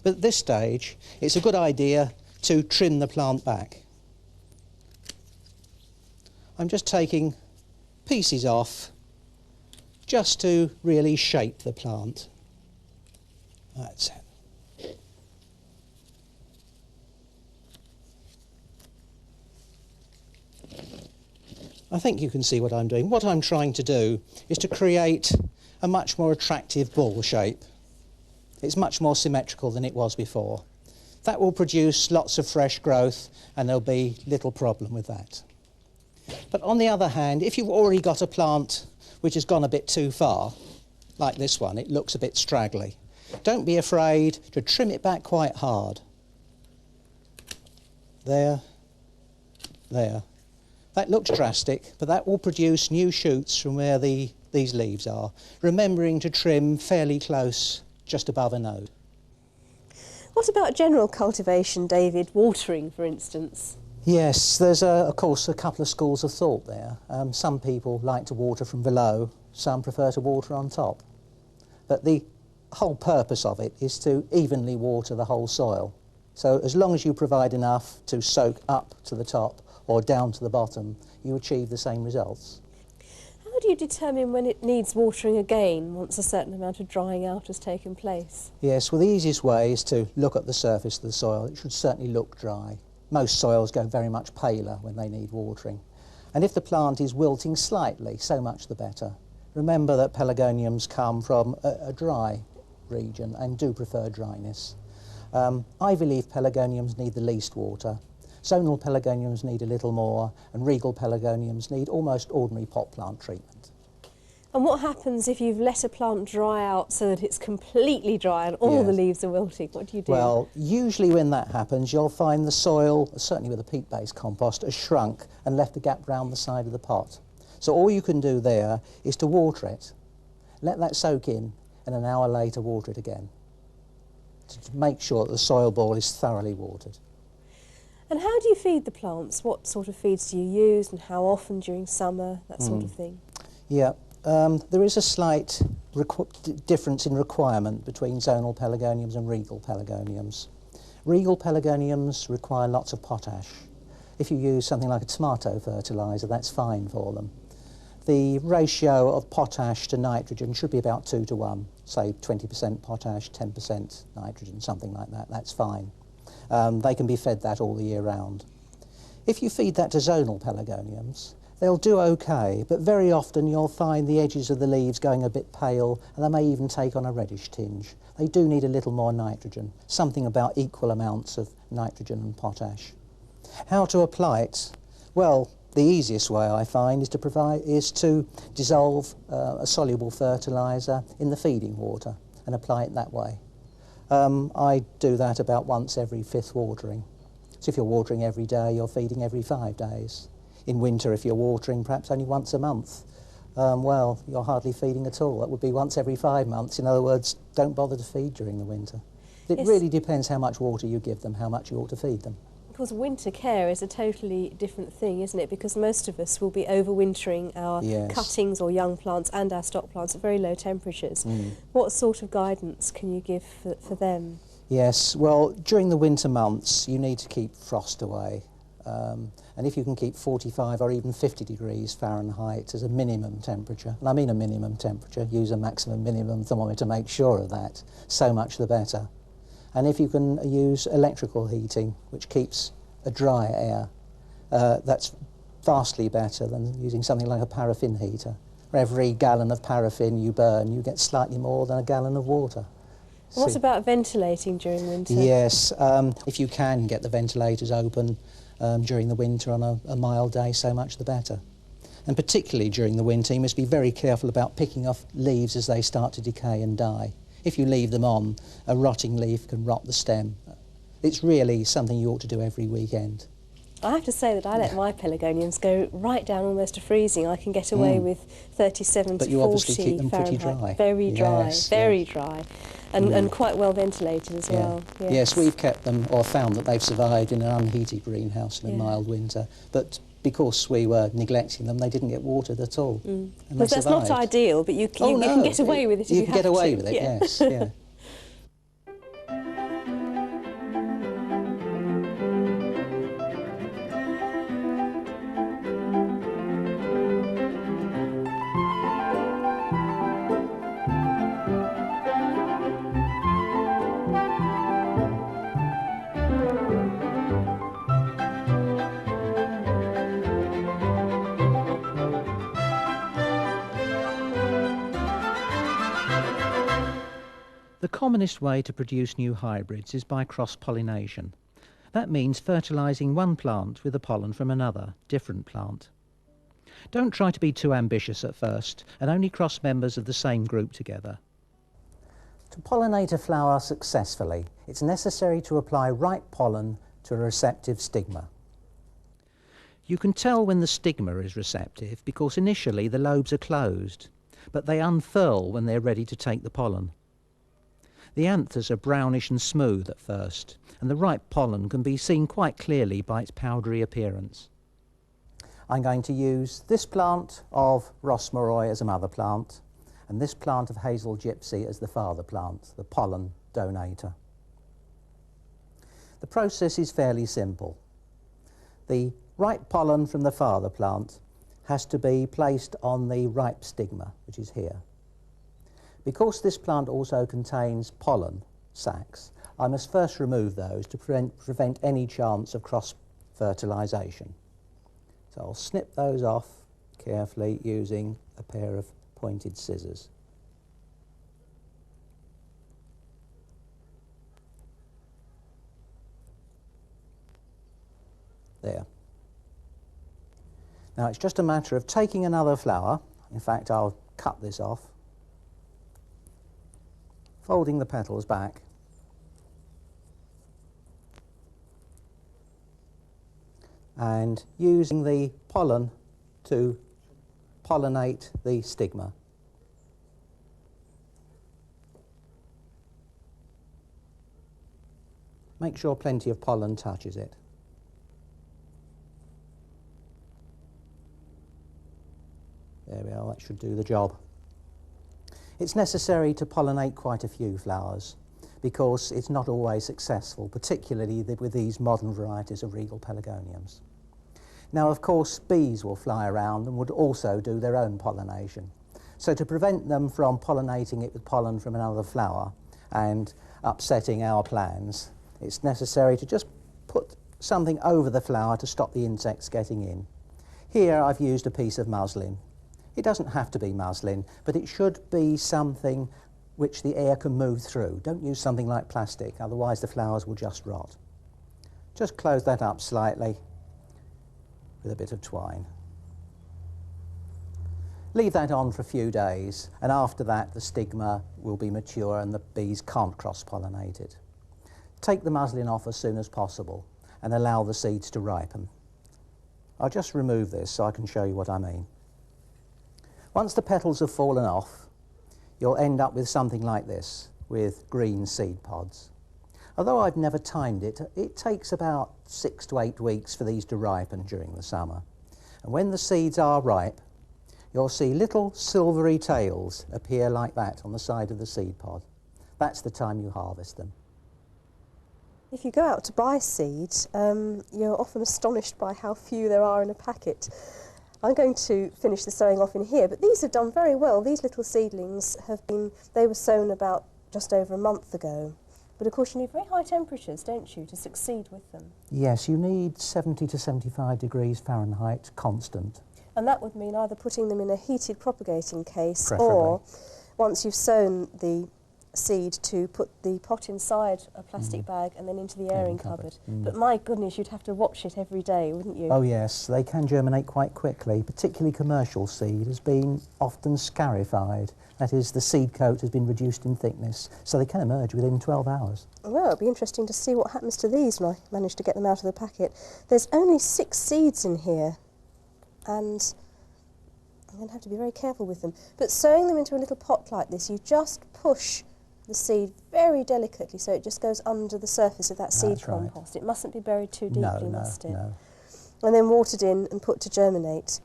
But at this stage, it's a good idea to trim the plant back. I'm just taking pieces off just to really shape the plant. That's it. I think you can see what I'm doing. What I'm trying to do is to create a much more attractive ball shape. It's much more symmetrical than it was before. That will produce lots of fresh growth and there'll be little problem with that. But on the other hand, if you've already got a plant which has gone a bit too far, like this one, it looks a bit straggly, don't be afraid to trim it back quite hard. There, there. That looks drastic, but that will produce new shoots from where these leaves are, remembering to trim fairly close, just above a node. What about general cultivation, David? Watering, for instance? Yes, there's of course a couple of schools of thought there. Some people like to water from below, some prefer to water on top. But the whole purpose of it is to evenly water the whole soil. So as long as you provide enough to soak up to the top or down to the bottom, you achieve the same results. How do you determine when it needs watering again once a certain amount of drying out has taken place? Yes, well the easiest way is to look at the surface of the soil. It should certainly look dry. Most soils go very much paler when they need watering. And if the plant is wilting slightly, so much the better. Remember that pelargoniums come from a dry region and do prefer dryness. Ivy leaf pelargoniums need the least water. Zonal pelargoniums need a little more, and regal pelargoniums need almost ordinary pot plant treatment. And what happens if you've let a plant dry out so that it's completely dry and all the leaves are wilting? What do you do? Well, usually when that happens, you'll find the soil, certainly with a peat-based compost, has shrunk and left a gap round the side of the pot. So all you can do there is to water it, let that soak in, and an hour later water it again, to make sure that the soil ball is thoroughly watered. And how do you feed the plants? What sort of feeds do you use and how often during summer, that sort of thing? Yeah, there is a slight difference in requirement between zonal pelargoniums and regal pelargoniums. Regal pelargoniums require lots of potash. If you use something like a tomato fertiliser, that's fine for them. The ratio of potash to nitrogen should be about 2 to 1, say 20% potash, 10% nitrogen, something like that, that's fine. They can be fed that all the year round. If you feed that to zonal pelargoniums, they'll do okay, but very often you'll find the edges of the leaves going a bit pale and they may even take on a reddish tinge. They do need a little more nitrogen, something about equal amounts of nitrogen and potash. How to apply it? Well, the easiest way I find is to dissolve a soluble fertiliser in the feeding water and apply it that way. I do that about once every 5th watering. So if you're watering every day, you're feeding every 5 days. In winter, if you're watering perhaps only once a month, well, you're hardly feeding at all. That would be once every 5 months. In other words, don't bother to feed during the winter. It really depends how much water you give them, how much you ought to feed them. Of course, winter care is a totally different thing, isn't it? Because most of us will be overwintering our cuttings or young plants and our stock plants at very low temperatures. What sort of guidance can you give for them? Yes, well, during the winter months, you need to keep frost away. And if you can keep 45 or even 50 degrees Fahrenheit as a minimum temperature, and I mean a minimum temperature, use a maximum minimum thermometer to make sure of that, so much the better. And if you can use electrical heating, which keeps a dry air, that's vastly better than using something like a paraffin heater. For every gallon of paraffin you burn, you get slightly more than a gallon of water. What about ventilating during winter? Yes, if you can get the ventilators open during the winter on a mild day, so much the better. And particularly during the winter, you must be very careful about picking off leaves as they start to decay and die. If you leave them on, a rotting leaf can rot the stem. It's really something you ought to do every weekend. I have to say that I let my pelargoniums go right down almost to freezing. I can get away with 37 But to you 40 obviously keep them pretty Fahrenheit. dry. Very dry, Yes, very yes. dry. And quite well ventilated as well. Yes, we've kept them, or found that they've survived in an unheated greenhouse in a Yeah. mild winter. But because we were neglecting them, they didn't get watered at all. And they Because that's not survived. ideal, but you Oh, can no, get away with it if you you can have get away to. with it, Yeah. yes, yeah. The commonest way to produce new hybrids is by cross-pollination. That means fertilising one plant with the pollen from another, different plant. Don't try to be too ambitious at first, and only cross members of the same group together. To pollinate a flower successfully, it's necessary to apply ripe pollen to a receptive stigma. You can tell when the stigma is receptive because initially the lobes are closed, but they unfurl when they're ready to take the pollen. The anthers are brownish and smooth at first, and the ripe pollen can be seen quite clearly by its powdery appearance. I'm going to use this plant of Rosmaroy as a mother plant, and this plant of Hazel Gypsy as the father plant, the pollen donator. The process is fairly simple. The ripe pollen from the father plant has to be placed on the ripe stigma, which is here. Because this plant also contains pollen sacs, I must first remove those to prevent any chance of cross-fertilisation. So I'll snip those off carefully using a pair of pointed scissors. There. Now it's just a matter of taking another flower, in fact I'll cut this off, folding the petals back, and using the pollen to pollinate the stigma. Make sure plenty of pollen touches it. There we are, that should do the job. It's necessary to pollinate quite a few flowers because it's not always successful, particularly with these modern varieties of regal pelargoniums. Now, of course, bees will fly around and would also do their own pollination. So to prevent them from pollinating it with pollen from another flower and upsetting our plans, it's necessary to just put something over the flower to stop the insects getting in. Here I've used a piece of muslin. It doesn't have to be muslin, but it should be something which the air can move through. Don't use something like plastic, otherwise the flowers will just rot. Just close that up slightly with a bit of twine. Leave that on for a few days, and after that the stigma will be mature and the bees can't cross-pollinate it. Take the muslin off as soon as possible and allow the seeds to ripen. I'll just remove this so I can show you what I mean. Once the petals have fallen off, you'll end up with something like this, with green seed pods. Although I've never timed it, it takes about 6 to 8 weeks for these to ripen during the summer. And when the seeds are ripe, you'll see little silvery tails appear like that on the side of the seed pod. That's the time you harvest them. If you go out to buy seeds, you're often astonished by how few there are in a packet. I'm going to finish the sowing off in here, but these have done very well. These little seedlings they were sown about just over a month ago. But of course you need very high temperatures, don't you, to succeed with them? Yes, you need 70 to 75 degrees Fahrenheit constant. And that would mean either putting them in a heated propagating case Preferably. or, once you've sown the seed to put the pot inside a plastic bag and then into the airing cupboard. But my goodness, you'd have to watch it every day, wouldn't you? Oh yes, they can germinate quite quickly. Particularly commercial seed has been often scarified. That is, the seed coat has been reduced in thickness, so they can emerge within 12 hours. Well, it'll be interesting to see what happens to these when I manage to get them out of the packet. There's only 6 seeds in here, and I'm going to have to be very careful with them. But sowing them into a little pot like this, you just push the seed very delicately so it just goes under the surface of that seed compost. It mustn't be buried too deeply, must it? No. And then watered in and put to germinate.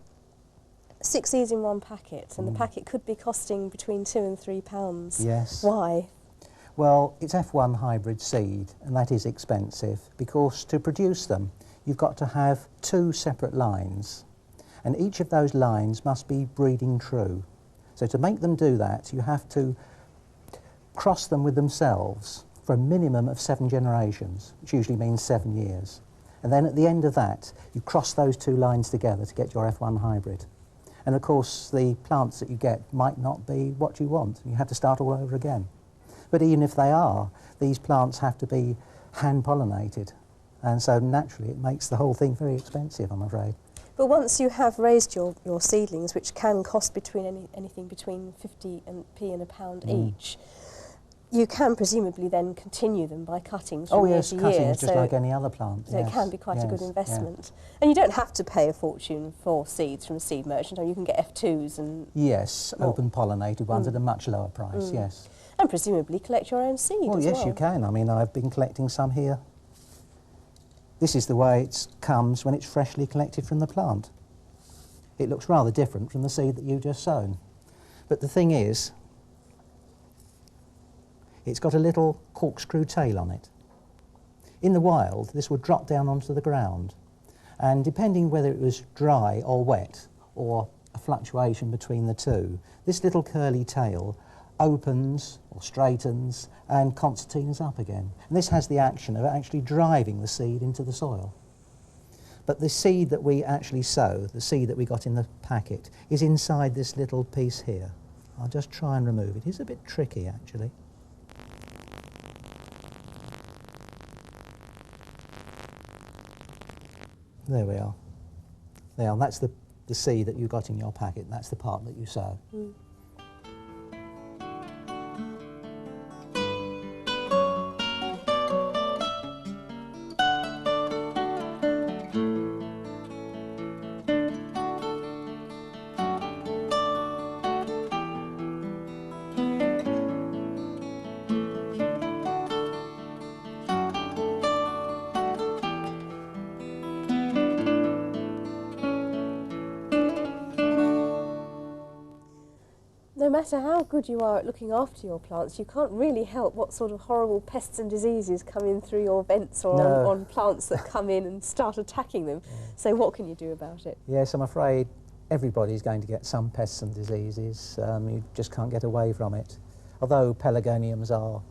6 seeds in one packet, and the packet could be costing between £2 and £3. Yes. Why? Well, it's F1 hybrid seed, and that is expensive because to produce them, you've got to have 2 separate lines, and each of those lines must be breeding true. So to make them do that, you have to cross them with themselves for a minimum of 7 generations, which usually means 7 years. And then at the end of that, you cross those 2 lines together to get your F1 hybrid. And of course, the plants that you get might not be what you want. You have to start all over again. But even if they are, these plants have to be hand-pollinated. And so naturally, it makes the whole thing very expensive, I'm afraid. But once you have raised your seedlings, which can cost between anything between 50p and £1 each, you can presumably then continue them by cutting from year to year. Cutting is just like any other plant. So it can be quite a good investment. And you don't have to pay a fortune for seeds from a seed merchant. I mean, you can get F2s and... Yes, open pollinated ones at a much lower price, yes. And presumably collect your own seed as yes, well. you can. I mean, I've been collecting some here. This is the way it comes when it's freshly collected from the plant. It looks rather different from the seed that you've just sown. But the thing is, it's got a little corkscrew tail on it. In the wild, this would drop down onto the ground, and depending whether it was dry or wet, or a fluctuation between the two, this little curly tail opens or straightens and concertinas up again. And this has the action of actually driving the seed into the soil. But the seed that we actually sow, the seed that we got in the packet, is inside this little piece here. I'll just try and remove it. It's a bit tricky, actually. There we are. There, that's the seed that you got in your packet. That's the part that you sow. No matter how good you are at looking after your plants, you can't really help what sort of horrible pests and diseases come in through your vents or on plants that come in and start attacking them. So what can you do about it? Yes, I'm afraid everybody's going to get some pests and diseases. You just can't get away from it. Although pelargoniums are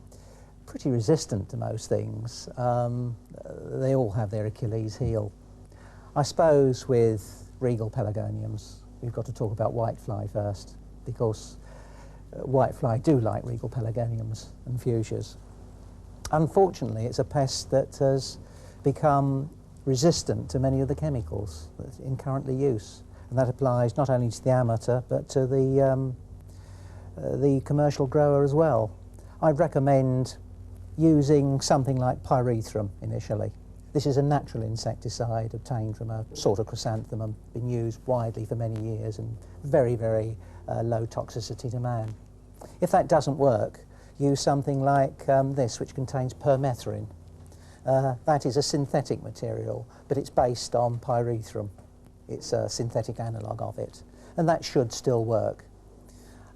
pretty resistant to most things, they all have their Achilles heel. I suppose with regal pelargoniums, we've got to talk about whitefly first, because whitefly do like regal pelargoniums and fuchsias. Unfortunately, it's a pest that has become resistant to many of the chemicals that's in currently use, and that applies not only to the amateur but to the commercial grower as well. I'd recommend using something like pyrethrum initially. This is a natural insecticide obtained from a sort of chrysanthemum, been used widely for many years and very, very low toxicity to man. If that doesn't work, use something like this, which contains permethrin. That is a synthetic material, but it's based on pyrethrum. It's a synthetic analogue of it, and that should still work.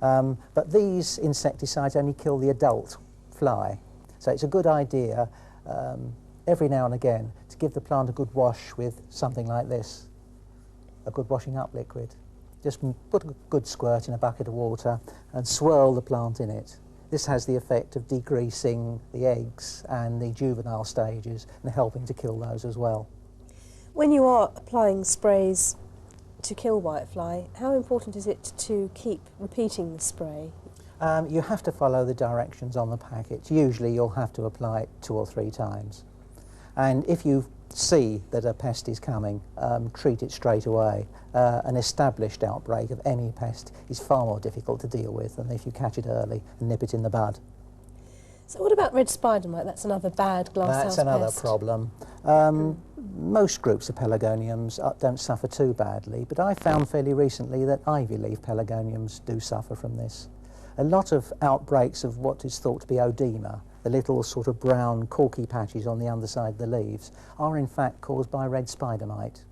But these insecticides only kill the adult fly, so it's a good idea every now and again to give the plant a good wash with something like this, a good washing up liquid. Just put a good squirt in a bucket of water and swirl the plant in it. This has the effect of decreasing the eggs and the juvenile stages and helping to kill those as well. When you are applying sprays to kill whitefly, how important is it to keep repeating the spray? You have to follow the directions on the packet. Usually you'll have to apply it 2 or 3 times. And if you see that a pest is coming, treat it straight away. An established outbreak of any pest is far more difficult to deal with than if you catch it early and nip it in the bud. So what about red spider mite? That's another bad glasshouse That's another pest. problem. Most groups of pelargoniums don't suffer too badly, but I found fairly recently that ivy leaf pelargoniums do suffer from this. A lot of outbreaks of what is thought to be oedema, the little sort of brown corky patches on the underside of the leaves, are in fact caused by red spider mite.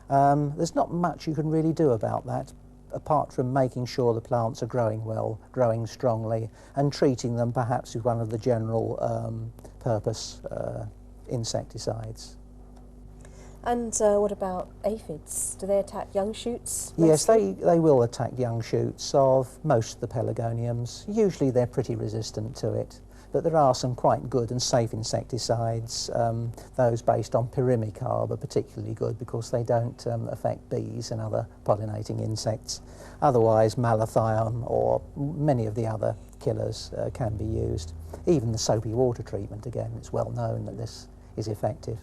There's not much you can really do about that, apart from making sure the plants are growing well, growing strongly, and treating them perhaps with one of the general purpose insecticides. And what about aphids? Do they attack young shoots? Yes, they will attack young shoots of most of the pelargoniums. Usually they're pretty resistant to it, but there are some quite good and safe insecticides. Those based on pyrimicarb are particularly good because they don't affect bees and other pollinating insects. Otherwise, malathion or many of the other killers can be used. Even the soapy water treatment, again, it's well known that this is effective.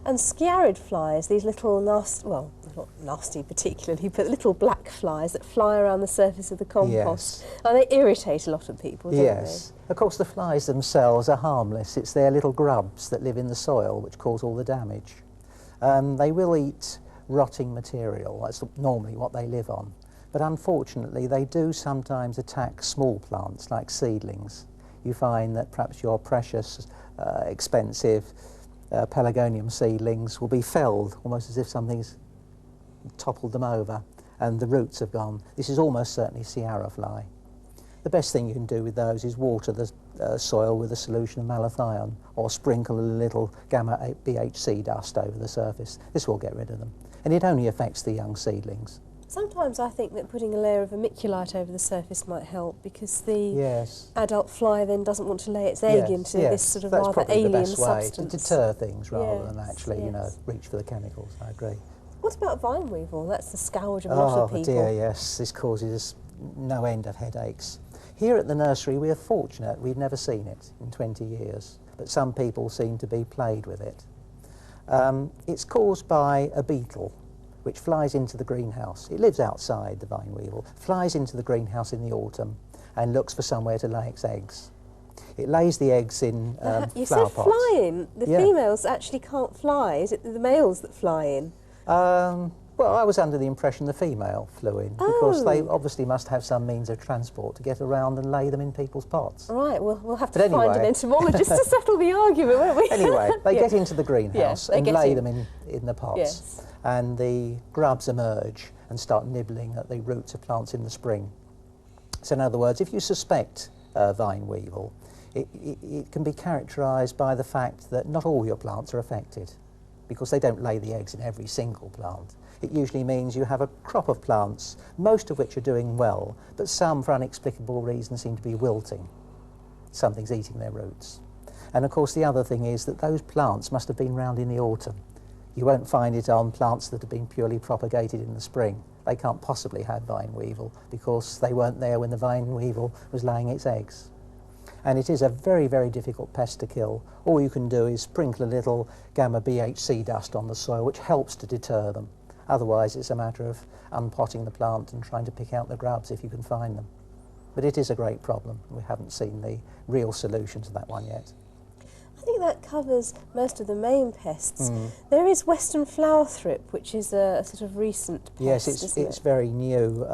And sciarid flies, these little nasty, well, not nasty particularly, but little black flies that fly around the surface of the compost. Yes. Oh, they irritate a lot of people, don't Yes. Of course, the flies themselves are harmless. It's their little grubs that live in the soil which cause all the damage. They will eat rotting material. That's normally what they live on. But unfortunately, they do sometimes attack small plants like seedlings. You find that perhaps your precious, expensive pelargonium seedlings will be felled almost as if something's toppled them over and the roots have gone. This is almost certainly Sciarra fly. The best thing you can do with those is water the soil with a solution of malathion or sprinkle a little gamma BHC dust over the surface. This will get rid of them, and it only affects the young seedlings. Sometimes I think that putting a layer of vermiculite over the surface might help because the Yes. adult fly then doesn't want to lay its egg into this sort of That's rather probably alien the best way substance. to deter things rather than Yes, actually, you know, yes. reach for the chemicals. I agree. What about vine weevil? That's the scourge of a lot of people. Oh dear, yes, this causes no end of headaches. Here at the nursery we are fortunate, we've never seen it in 20 years, but some people seem to be plagued with it. It's caused by a beetle which flies into the greenhouse. It lives outside, the vine weevil, flies into the greenhouse in the autumn and looks for somewhere to lay its eggs. It lays the eggs in You flower said pots. flying. The Yeah. females actually can't fly. Is it the males that fly in? Well, I was under the impression the female flew in because they Oh. obviously must have some means of transport to get around and lay them in people's pots. Right, we'll have to But find an anyway. entomologist to settle the argument, won't we? Anyway, they Yeah. get into the greenhouse they and get lay in. them in the pots. Yes. And the grubs emerge and start nibbling at the roots of plants in the spring. So in other words, if you suspect vine weevil, it can be characterised by the fact that not all your plants are affected because they don't lay the eggs in every single plant. It usually means you have a crop of plants, most of which are doing well, but some, for inexplicable reasons, seem to be wilting. Something's eating their roots. And of course the other thing is that those plants must have been round in the autumn. You won't find it on plants that have been purely propagated in the spring. They can't possibly have vine weevil because they weren't there when the vine weevil was laying its eggs. And it is a very, very difficult pest to kill. All you can do is sprinkle a little gamma BHC dust on the soil, which helps to deter them. Otherwise, it's a matter of unpotting the plant and trying to pick out the grubs if you can find them. But it is a great problem. We haven't seen the real solution to that one yet. I think that covers most of the main pests. There is western flower thrip, which is a sort of recent pest, Yes, isn't it's it? very new.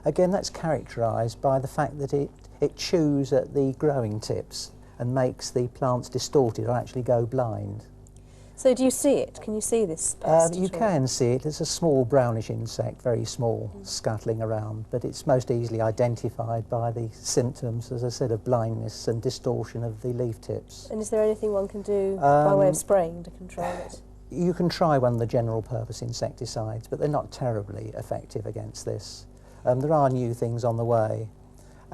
Again, that's characterised by the fact that it chews at the growing tips and makes the plants distorted or actually go blind. So do you see it? Can you see this pest? You at all? can see it. It's a small brownish insect, very small, scuttling around, but it's most easily identified by the symptoms, as I said, of blindness and distortion of the leaf tips. And is there anything one can do by way of spraying to control it? You can try one of the general purpose insecticides, but they're not terribly effective against this. There are new things on the way.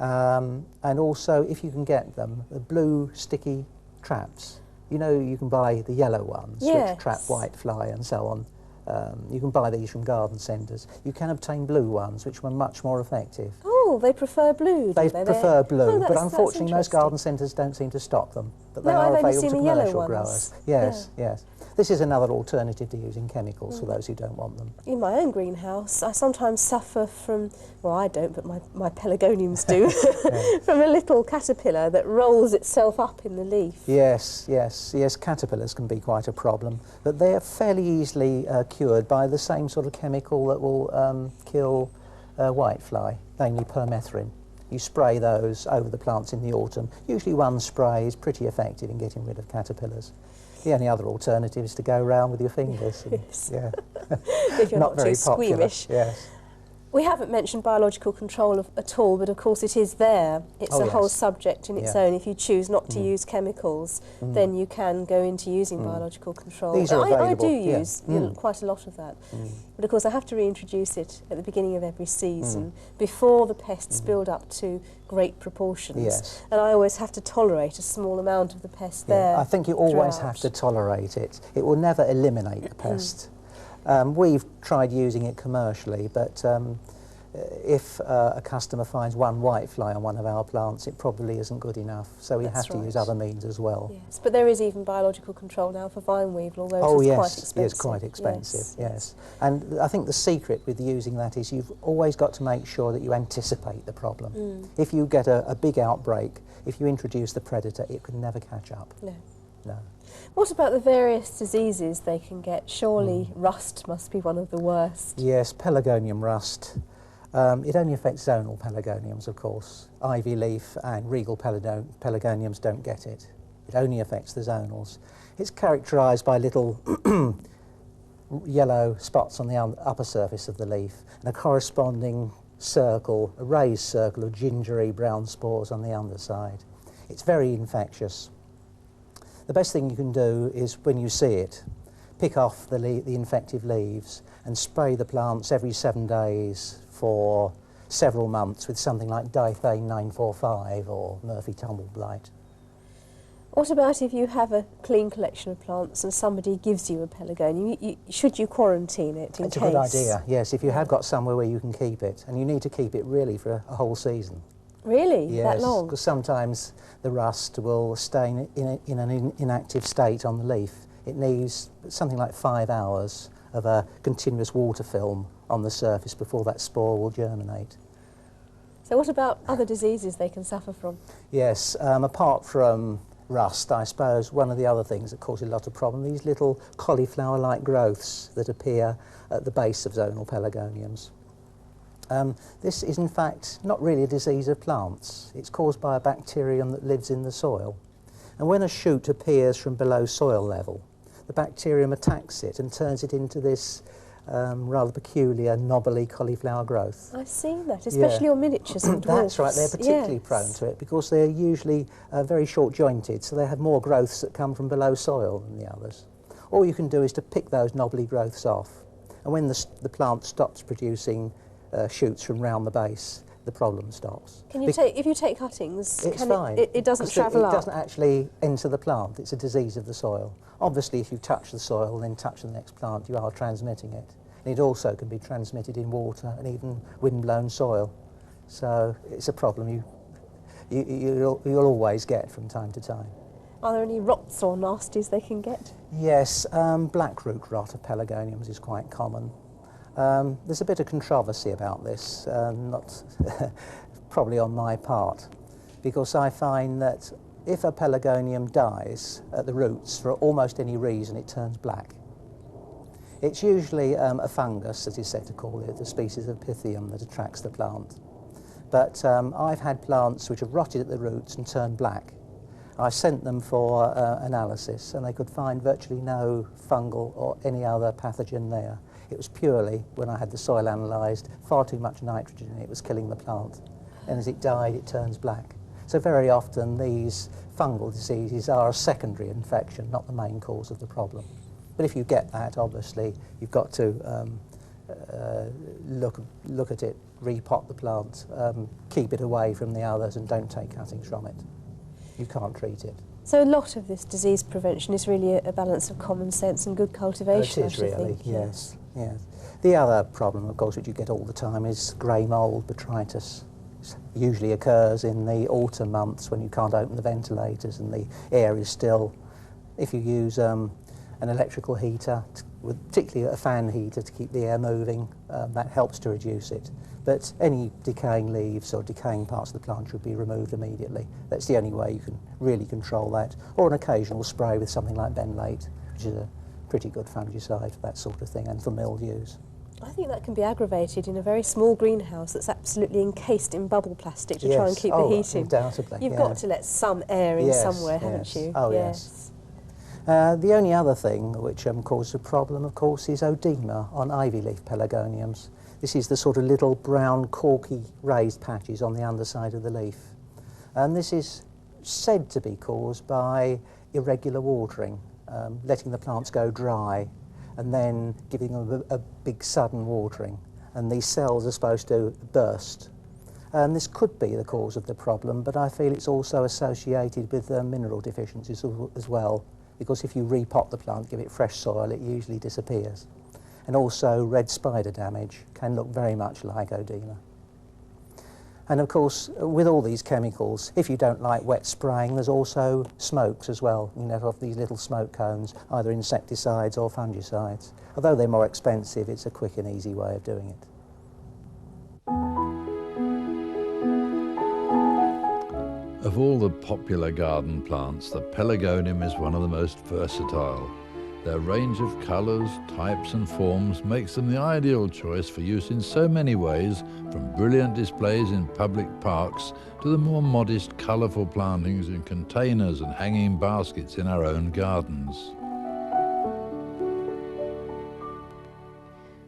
And also, if you can get them, the blue sticky traps. You know, you can buy the yellow ones, Yes. which trap white fly and so on. You can buy these from garden centres. You can obtain blue ones, which were much more effective. Oh, Oh, they prefer blue, do They they? prefer blue, Oh, but that's unfortunately most interesting. garden centres don't seem to stock them. But they No, are I've only available seen to the yellow commercial ones. growers. Yes, yes. This is another alternative to using chemicals for those who don't want them. In my own greenhouse, I sometimes suffer from, well, I don't, but my pelargoniums do, from a little caterpillar that rolls itself up in the leaf. Yes, yes, yes, caterpillars can be quite a problem, but they're fairly easily cured by the same sort of chemical that will kill whitefly, namely permethrin. You spray those over the plants in the autumn. Usually one spray is pretty effective in getting rid of caterpillars. The only other alternative is to go around with your fingers. And, Yes. yeah. If you're not very too popular. squeamish. Yes. We haven't mentioned biological control at all, but of course it is there. It's Oh, a whole yes. subject in its Yeah. own. If you choose not to use chemicals, then you can go into using biological control. These are I available, do yeah. use quite a lot of that. But of course I have to reintroduce it at the beginning of every season before the pests build up to great proportions. Yes. And I always have to tolerate a small amount of the pest there. I think you always throughout. have to tolerate it. It will never eliminate the pest. We've tried using it commercially, but if a customer finds one whitefly on one of our plants, it probably isn't good enough. So we That's have to use right. other means as well. Yes, but there is even biological control now for vine weevil, although Oh it is yes, quite expensive. it's quite expensive, yes. And I think the secret with using that is you've always got to make sure that you anticipate the problem. If you get a big outbreak, if you introduce the predator, it could never catch up. No. No. What about the various diseases they can get? Surely rust must be one of the worst. Yes, pelargonium rust. It only affects zonal pelargoniums, of course. Ivy leaf and regal pelargoniums don't get it. It only affects the zonals. It's characterised by little yellow spots on the upper surface of the leaf and a corresponding circle, a raised circle of gingery brown spores on the underside. It's very infectious. The best thing you can do is, when you see it, pick off the infective leaves and spray the plants every 7 days for several months with something like Dithane 945 or Murphy tumble blight. What about if you have a clean collection of plants and somebody gives you a pelargonium? Should you quarantine it in It's case? a good idea, yes, if you have got somewhere where you can keep it, and you need to keep it really for a whole season. Really? Yes, That long? because sometimes the rust will stay in an inactive state on the leaf. It needs something like 5 hours of a continuous water film on the surface before that spore will germinate. So what about other diseases they can suffer from? Yes, apart from rust, I suppose one of the other things that causes a lot of problem, these little cauliflower-like growths that appear at the base of zonal pelargoniums. This is in fact not really a disease of plants. It's caused by a bacterium that lives in the soil. And when a shoot appears from below soil level, the bacterium attacks it and turns it into this rather peculiar knobbly cauliflower growth. I've seen that, especially on miniatures and dwarfs. That's right, they're particularly Yes. prone to it because they're usually very short jointed, so they have more growths that come from below soil than the others. All you can do is to pick those knobbly growths off, and when the plant stops producing shoots from round the base, the problem stops. Can you if you take cuttings, It's can fine. it doesn't 'Cause travel it up? doesn't actually enter the plant. It's a disease of the soil. Obviously, if you touch the soil and then touch the next plant, you are transmitting it. And it also can be transmitted in water and even wind-blown soil. So it's a problem you'll always get from time to time. Are there any rots or nasties they can get? Yes, black root rot of pelargoniums is quite common. There's a bit of controversy about this, not probably on my part, because I find that if a pelargonium dies at the roots for almost any reason, it turns black. It's usually a fungus, as is said to call it, the species of Pythium that attracts the plant. But I've had plants which have rotted at the roots and turned black. I sent them for analysis, and they could find virtually no fungal or any other pathogen there. It was purely, when I had the soil analysed, far too much nitrogen in it was killing the plant. And as it died, it turns black. So very often these fungal diseases are a secondary infection, not the main cause of the problem. But if you get that, obviously, you've got to look at it, repot the plant, keep it away from the others, and don't take cuttings from it. You can't treat it. So a lot of this disease prevention is really a balance of common sense and good cultivation, It is I should really, think. yes, yes. The other problem, of course, which you get all the time is grey mould, botrytis. usually occurs in the autumn months when you can't open the ventilators and the air is still. If you use an electrical heater, particularly a fan heater to keep the air moving, that helps to reduce it. But any decaying leaves or decaying parts of the plant should be removed immediately. That's the only way you can really control that. Or an occasional spray with something like benlate, which is a pretty good fungicide for that sort of thing, and for mildews. I think that can be aggravated in a very small greenhouse that's absolutely encased in bubble plastic to try and keep the heat in. Undoubtedly. You've got to let some air in somewhere, haven't you? Oh, yes. The only other thing which causes a problem, of course, is oedema on ivy leaf pelargoniums. This is the sort of little brown, corky, raised patches on the underside of the leaf. And this is said to be caused by irregular watering, letting the plants go dry and then giving them a big sudden watering. And these cells are supposed to burst. And this could be the cause of the problem, but I feel it's also associated with mineral deficiencies as well, because if you repot the plant, give it fresh soil, it usually disappears. And also red spider damage can look very much like oedema. And of course, with all these chemicals, if you don't like wet spraying, there's also smokes as well. You know, of these little smoke cones, either insecticides or fungicides. Although they're more expensive, it's a quick and easy way of doing it. Of all the popular garden plants, the pelargonium is one of the most versatile. Their range of colours, types and forms makes them the ideal choice for use in so many ways, from brilliant displays in public parks to the more modest, colourful plantings in containers and hanging baskets in our own gardens.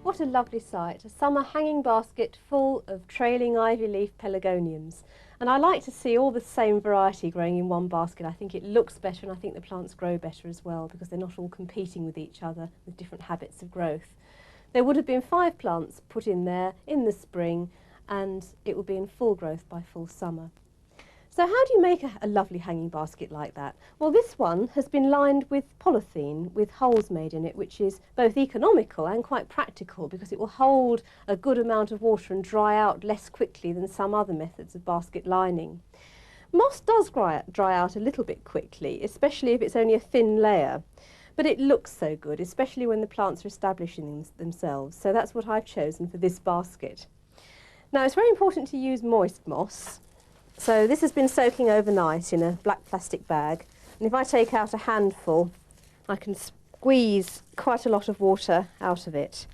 What a lovely sight, a summer hanging basket full of trailing ivy leaf pelargoniums. And I like to see all the same variety growing in one basket. I think it looks better and I think the plants grow better as well because they're not all competing with each other with different habits of growth. There would have been 5 plants put in there in the spring and it will be in full growth by full summer. So how do you make a lovely hanging basket like that? Well, this one has been lined with polythene with holes made in it, which is both economical and quite practical because it will hold a good amount of water and dry out less quickly than some other methods of basket lining. Moss does dry out a little bit quickly, especially if it's only a thin layer, but it looks so good, especially when the plants are establishing themselves. So that's what I've chosen for this basket. Now, it's very important to use moist moss. So this has been soaking overnight in a black plastic bag, and if I take out a handful, I can squeeze quite a lot of water out of it.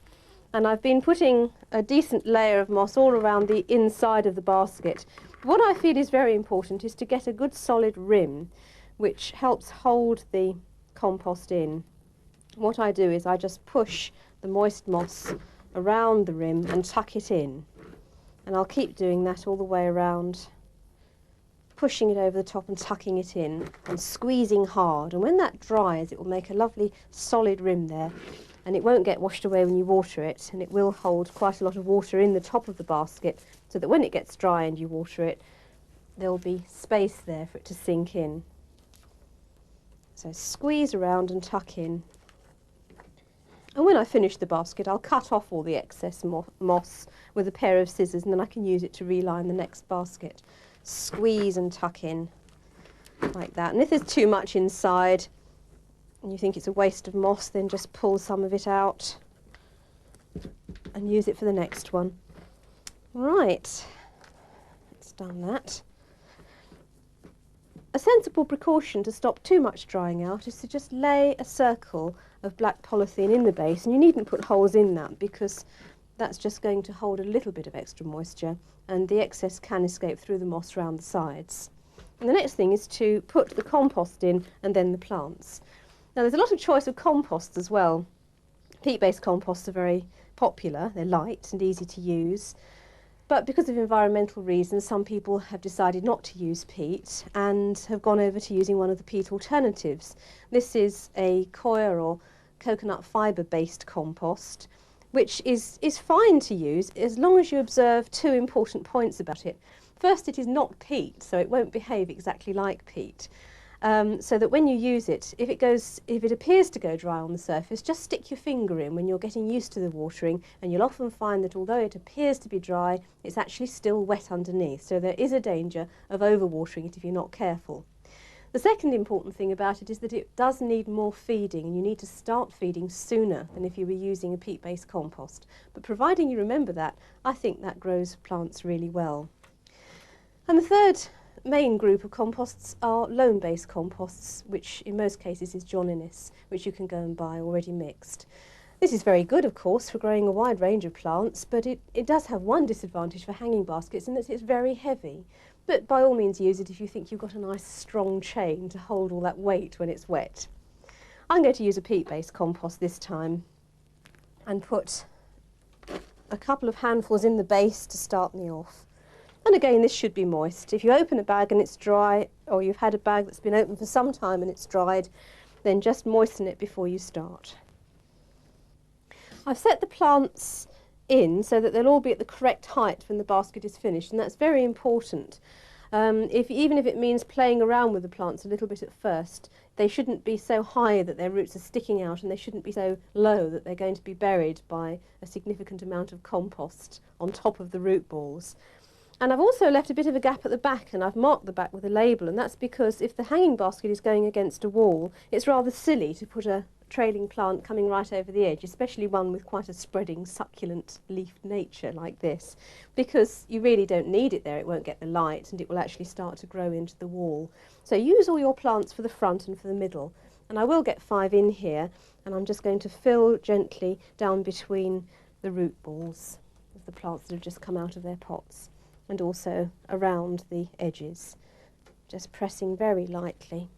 And I've been putting a decent layer of moss all around the inside of the basket. What I feel is very important is to get a good solid rim, which helps hold the compost in. What I do is I just push the moist moss around the rim and tuck it in. And I'll keep doing that all the way around, pushing it over the top and tucking it in and squeezing hard. And when that dries, it will make a lovely solid rim there, and it won't get washed away when you water it, and it will hold quite a lot of water in the top of the basket so that when it gets dry and you water it, there'll be space there for it to sink in. So squeeze around and tuck in. And when I finish the basket, I'll cut off all the excess moss with a pair of scissors, and then I can use it to reline the next basket. Squeeze and tuck in like that. And if there's too much inside and you think it's a waste of moss, then just pull some of it out and use it for the next one. Right, it's done that. A sensible precaution to stop too much drying out is to just lay a circle of black polythene in the base, and you needn't put holes in that because that's just going to hold a little bit of extra moisture and the excess can escape through the moss around the sides. And the next thing is to put the compost in and then the plants. Now there's a lot of choice of composts as well. Peat-based composts are very popular, they're light and easy to use, but because of environmental reasons some people have decided not to use peat and have gone over to using one of the peat alternatives. This is a coir or coconut fibre based compost, which is fine to use as long as you observe 2 important points about it. First, it is not peat, so it won't behave exactly like peat. so that when you use it, if it appears to go dry on the surface, just stick your finger in when you're getting used to the watering, and you'll often find that although it appears to be dry, it's actually still wet underneath. So there is a danger of overwatering it if you're not careful. The second important thing about it is that it does need more feeding, and you need to start feeding sooner than if you were using a peat-based compost. But providing you remember that, I think that grows plants really well. And the third main group of composts are loam-based composts, which in most cases is John Innes, which you can go and buy already mixed. This is very good, of course, for growing a wide range of plants, but it does have one disadvantage for hanging baskets, in that it's very heavy. But by all means use it if you think you've got a nice strong chain to hold all that weight when it's wet. I'm going to use a peat-based compost this time and put a couple of handfuls in the base to start me off. And again, this should be moist. If you open a bag and it's dry, or you've had a bag that's been open for some time and it's dried, then just moisten it before you start. I've set the plants in so that they'll all be at the correct height when the basket is finished, and that's very important. Even if it means playing around with the plants a little bit at first, they shouldn't be so high that their roots are sticking out, and they shouldn't be so low that they're going to be buried by a significant amount of compost on top of the root balls. And I've also left a bit of a gap at the back, and I've marked the back with a label, and that's because if the hanging basket is going against a wall, it's rather silly to put a trailing plant coming right over the edge, especially one with quite a spreading, succulent leafed nature like this, because you really don't need it there. It won't get the light, and it will actually start to grow into the wall. So use all your plants for the front and for the middle. And I will get 5 in here, and I'm just going to fill gently down between the root balls of the plants that have just come out of their pots, and also around the edges, just pressing very lightly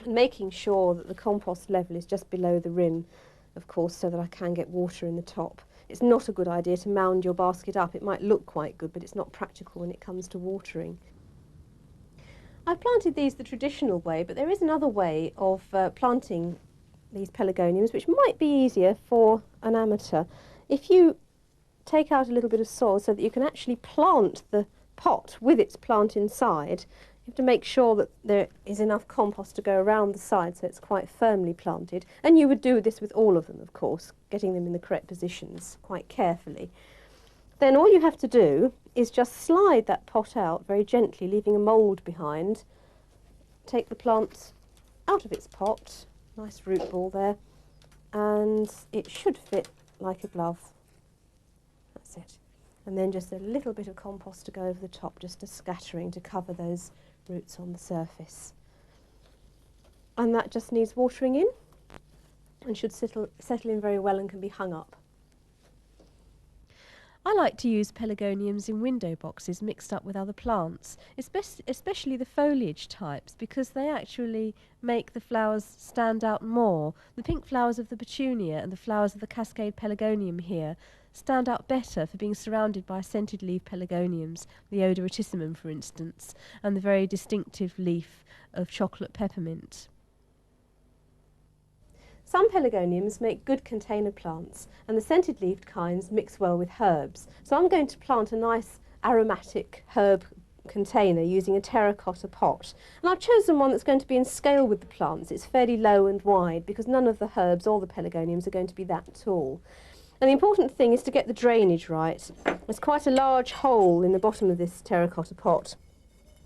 and making sure that the compost level is just below the rim, of course, so that I can get water in the top. It's not a good idea to mound your basket up. It might look quite good, but it's not practical when it comes to watering. I've planted these the traditional way, but there is another way of planting these pelargoniums, which might be easier for an amateur. If you take out a little bit of soil so that you can actually plant the pot with its plant inside, you have to make sure that there is enough compost to go around the side so it's quite firmly planted. And you would do this with all of them, of course, getting them in the correct positions quite carefully. Then all you have to do is just slide that pot out very gently, leaving a mould behind. Take the plant out of its pot, nice root ball there, and it should fit like a glove. That's it. And then just a little bit of compost to go over the top, just a scattering to cover those roots on the surface. And that just needs watering in and should settle in very well and can be hung up. I like to use pelargoniums in window boxes mixed up with other plants, especially the foliage types, because they actually make the flowers stand out more. The pink flowers of the petunia and the flowers of the cascade pelargonium here stand out better for being surrounded by scented leaf pelargoniums, the odoratissimum for instance, and the very distinctive leaf of chocolate peppermint. Some pelargoniums make good container plants, and the scented leafed kinds mix well with herbs. So I'm going to plant a nice aromatic herb container using a terracotta pot. And I've chosen one that's going to be in scale with the plants. It's fairly low and wide because none of the herbs or the pelargoniums are going to be that tall. And the important thing is to get the drainage right. There's quite a large hole in the bottom of this terracotta pot,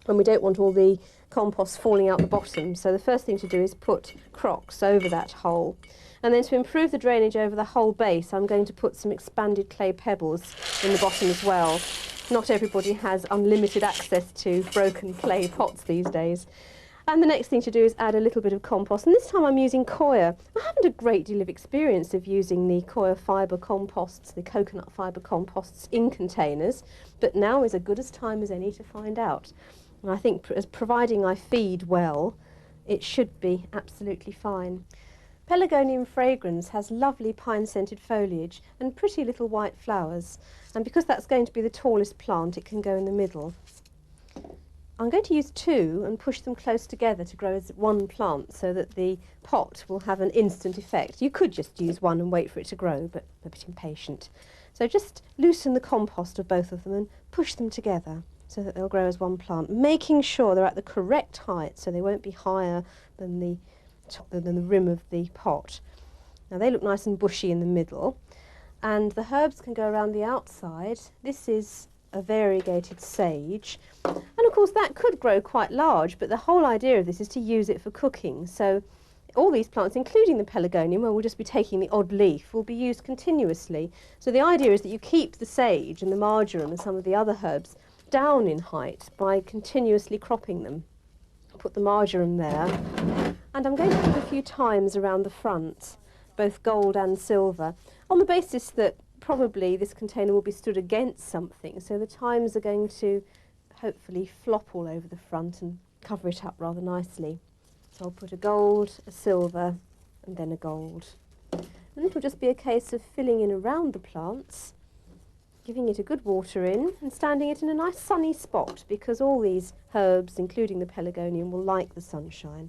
and we don't want all the compost falling out the bottom, so the first thing to do is put crocks over that hole. And then to improve the drainage over the whole base, I'm going to put some expanded clay pebbles in the bottom as well. Not everybody has unlimited access to broken clay pots these days. And the next thing to do is add a little bit of compost, and this time I'm using coir. I haven't a great deal of experience of using the coir fibre composts, the coconut fibre composts in containers, but now is as good a time as any to find out. And I think providing I feed well, it should be absolutely fine. Pelargonium fragrans has lovely pine-scented foliage and pretty little white flowers, and because that's going to be the tallest plant, it can go in the middle. I'm going to use 2 and push them close together to grow as one plant so that the pot will have an instant effect. You could just use 1 and wait for it to grow, but I'm a bit impatient. So just loosen the compost of both of them and push them together. so that they'll grow as one plant, making sure they're at the correct height so they won't be higher than the rim of the pot. Now they look nice and bushy in the middle, and the herbs can go around the outside. This is a variegated sage, and of course that could grow quite large, but the whole idea of this is to use it for cooking. So all these plants, including the pelargonium, where we'll just be taking the odd leaf, will be used continuously. So the idea is that you keep the sage and the marjoram and some of the other herbs down in height by continuously cropping them. Put the marjoram there, and I'm going to put a few thymes around the front, both gold and silver, on the basis that probably this container will be stood against something, so the thymes are going to hopefully flop all over the front and cover it up rather nicely. So I'll put a gold, a silver, and then a gold. And it will just be a case of filling in around the plants, giving it a good water in, and standing it in a nice sunny spot, because all these herbs, including the pelargonium, will like the sunshine.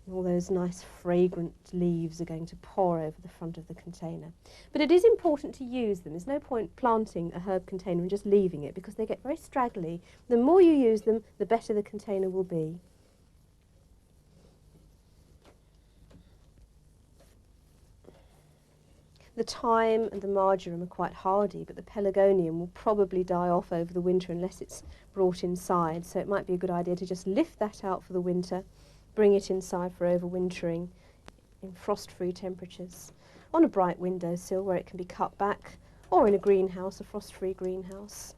And all those nice fragrant leaves are going to pour over the front of the container. But it is important to use them. There's no point planting a herb container and just leaving it, because they get very straggly. The more you use them, the better the container will be. The thyme and the marjoram are quite hardy, but the pelargonium will probably die off over the winter unless it's brought inside. So it might be a good idea to just lift that out for the winter, bring it inside for overwintering in frost-free temperatures, on a bright windowsill where it can be cut back, or in a greenhouse, a frost-free greenhouse.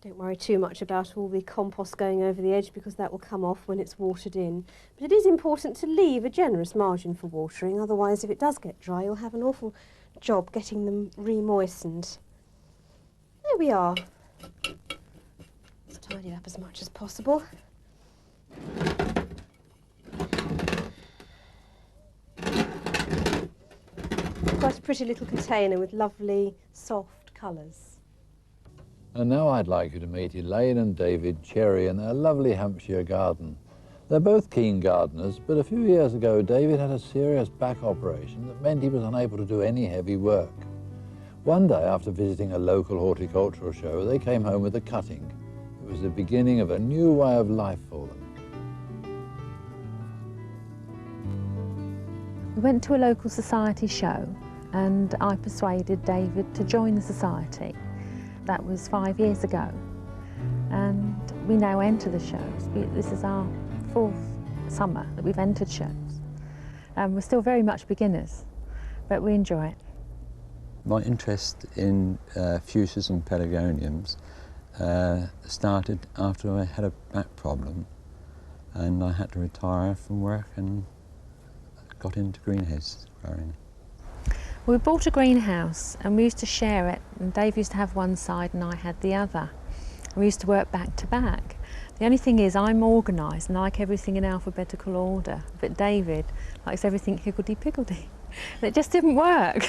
Don't worry too much about all the compost going over the edge, because that will come off when it's watered in. But it is important to leave a generous margin for watering, otherwise if it does get dry you'll have an awful job getting them re-moistened. There we are. Let's tidy it up as much as possible. Quite a pretty little container with lovely soft colours. And now I'd like you to meet Elaine and David Cherry in their lovely Hampshire garden. They're both keen gardeners, but a few years ago David had a serious back operation that meant he was unable to do any heavy work. One day, after visiting a local horticultural show, they came home with a cutting. It was the beginning of a new way of life for them. We went to a local society show and I persuaded David to join the society. That was 5 years ago, and we now enter the shows. This is our 4th summer that we've entered shows. We're still very much beginners, but we enjoy it. My interest in fuchsias and pelargoniums started after I had a back problem, and I had to retire from work and got into greenhouse growing. We bought a greenhouse and we used to share it, and Dave used to have one side and I had the other. We used to work back to back. The only thing is I'm organised and I like everything in alphabetical order, but David likes everything higgledy-piggledy. And it just didn't work.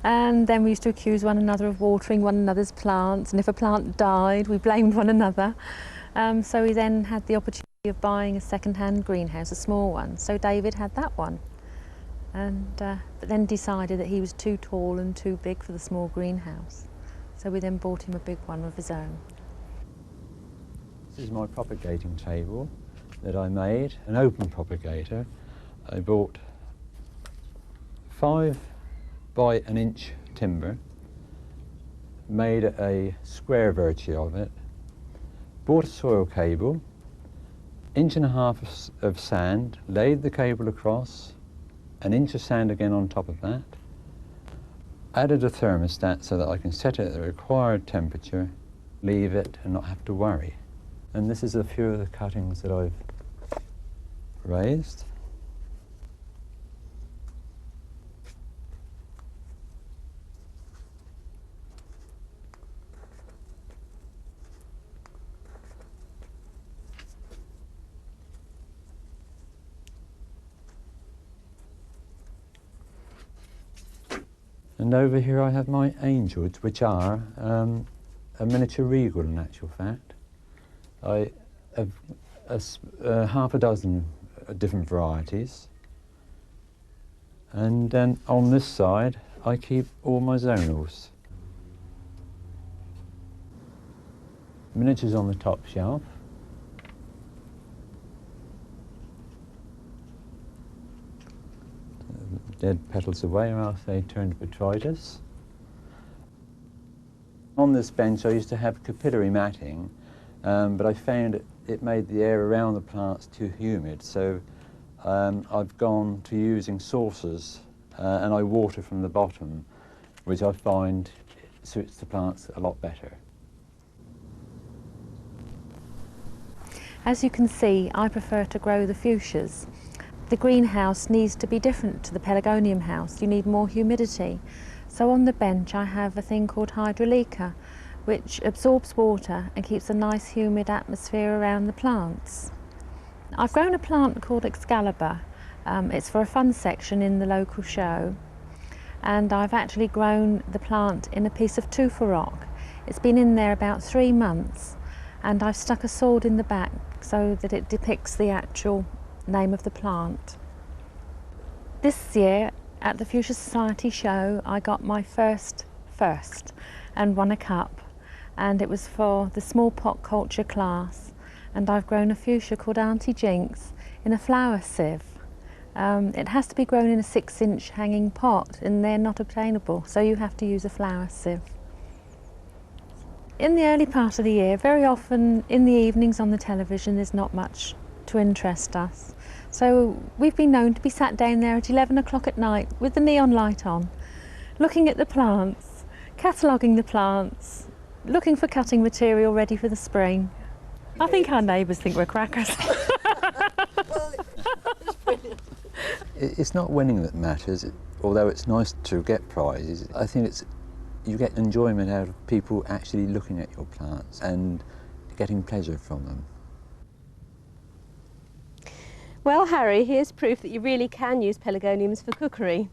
And then we used to accuse one another of watering one another's plants, and if a plant died we blamed one another. So we then had the opportunity of buying a second-hand greenhouse, a small one, so David had that one. And but then decided that he was too tall and too big for the small greenhouse. So we then bought him a big one of his own. This is my propagating table that I made, an open propagator. I bought 5 by an inch timber, made a square verge of it, bought a soil cable, 1.5 inches of sand, laid the cable across, 1 inch of sand again on top of that, added a thermostat so that I can set it at the required temperature, leave it and not have to worry. And this is a few of the cuttings that I've raised. And over here I have my angels, which are a miniature regal in actual fact. I have half a dozen different varieties, And then on this side, I keep all my zonals. Miniatures on the top shelf. Dead petals away or else they turn to botrytis. On this bench I used to have capillary matting, but I found it made the air around the plants too humid, so I've gone to using saucers and I water from the bottom, which I find suits the plants a lot better. As you can see, I prefer to grow the fuchsias. The greenhouse needs to be different to the pelargonium house. You need more humidity. So on the bench I have a thing called hydrolica, which absorbs water and keeps a nice humid atmosphere around the plants. I've grown a plant called Excalibur. It's for a fun section in the local show, and I've actually grown the plant in a piece of tufa rock. It's been in there about 3 months, and I've stuck a sword in the back so that it depicts the actual name of the plant. This year at the Fuchsia Society show I got my first and won a cup, and it was for the small pot culture class, and I've grown a fuchsia called Auntie Jinx in a flower sieve. It has to be grown in a 6-inch hanging pot and they're not obtainable, so you have to use a flower sieve. In the early part of the year, very often in the evenings on the television there's not much to interest us. So we've been known to be sat down there at 11 o'clock at night with the neon light on, looking at the plants, cataloguing the plants, looking for cutting material ready for the spring. I think our neighbours think we're crackers. It's not winning that matters, although it's nice to get prizes. I think you get enjoyment out of people actually looking at your plants and getting pleasure from them. Well, Harry, here's proof that you really can use pelargoniums for cookery.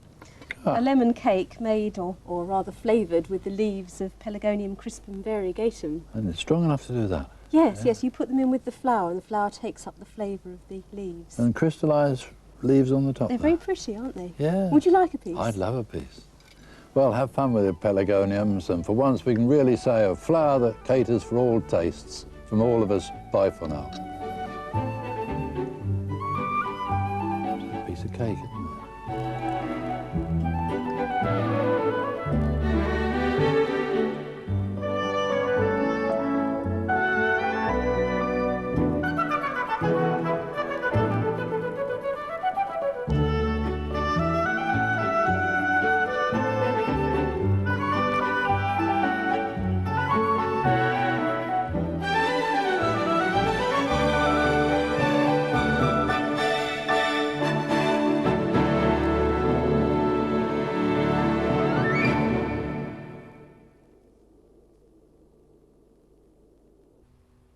A lemon cake made, or rather flavoured, with the leaves of Pelargonium crispum variegatum. And it's strong enough to do that? Yes, yes, you put them in with the flour and the flour takes up the flavour of the leaves. And crystallised leaves on the top They're there. very pretty, aren't they? Yeah. Would you like a piece? I'd love a piece. Well, have fun with your pelargoniums, and for once we can really say a flower that caters for all tastes. From all of us, bye for now. A piece of cake, isn't it?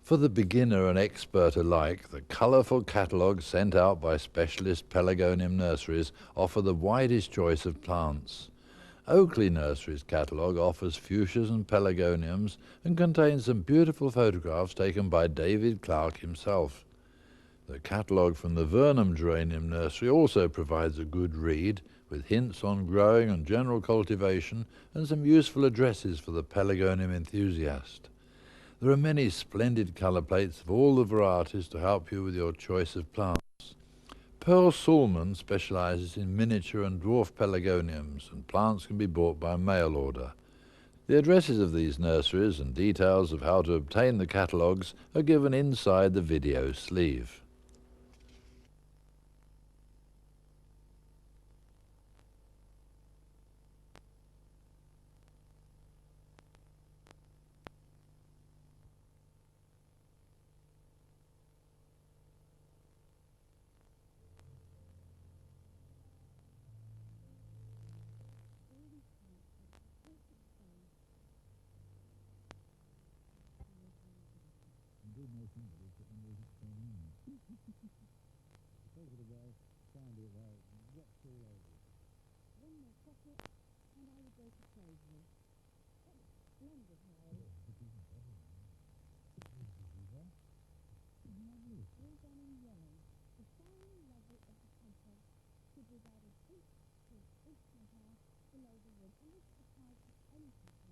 For the beginner and expert alike, the colourful catalogues sent out by specialist pelargonium nurseries offer the widest choice of plants. Oakley Nursery's catalogue offers fuchsias and pelargoniums and contains some beautiful photographs taken by David Clark himself. The catalogue from the Vernham Geranium Nursery also provides a good read, with hints on growing and general cultivation and some useful addresses for the pelargonium enthusiast. There are many splendid colour plates of all the varieties to help you with your choice of plants. Pearl Sulman specialises in miniature and dwarf pelargoniums, and plants can be bought by mail order. The addresses of these nurseries and details of how to obtain the catalogues are given inside the video sleeve. below the wood and it's the size of anything.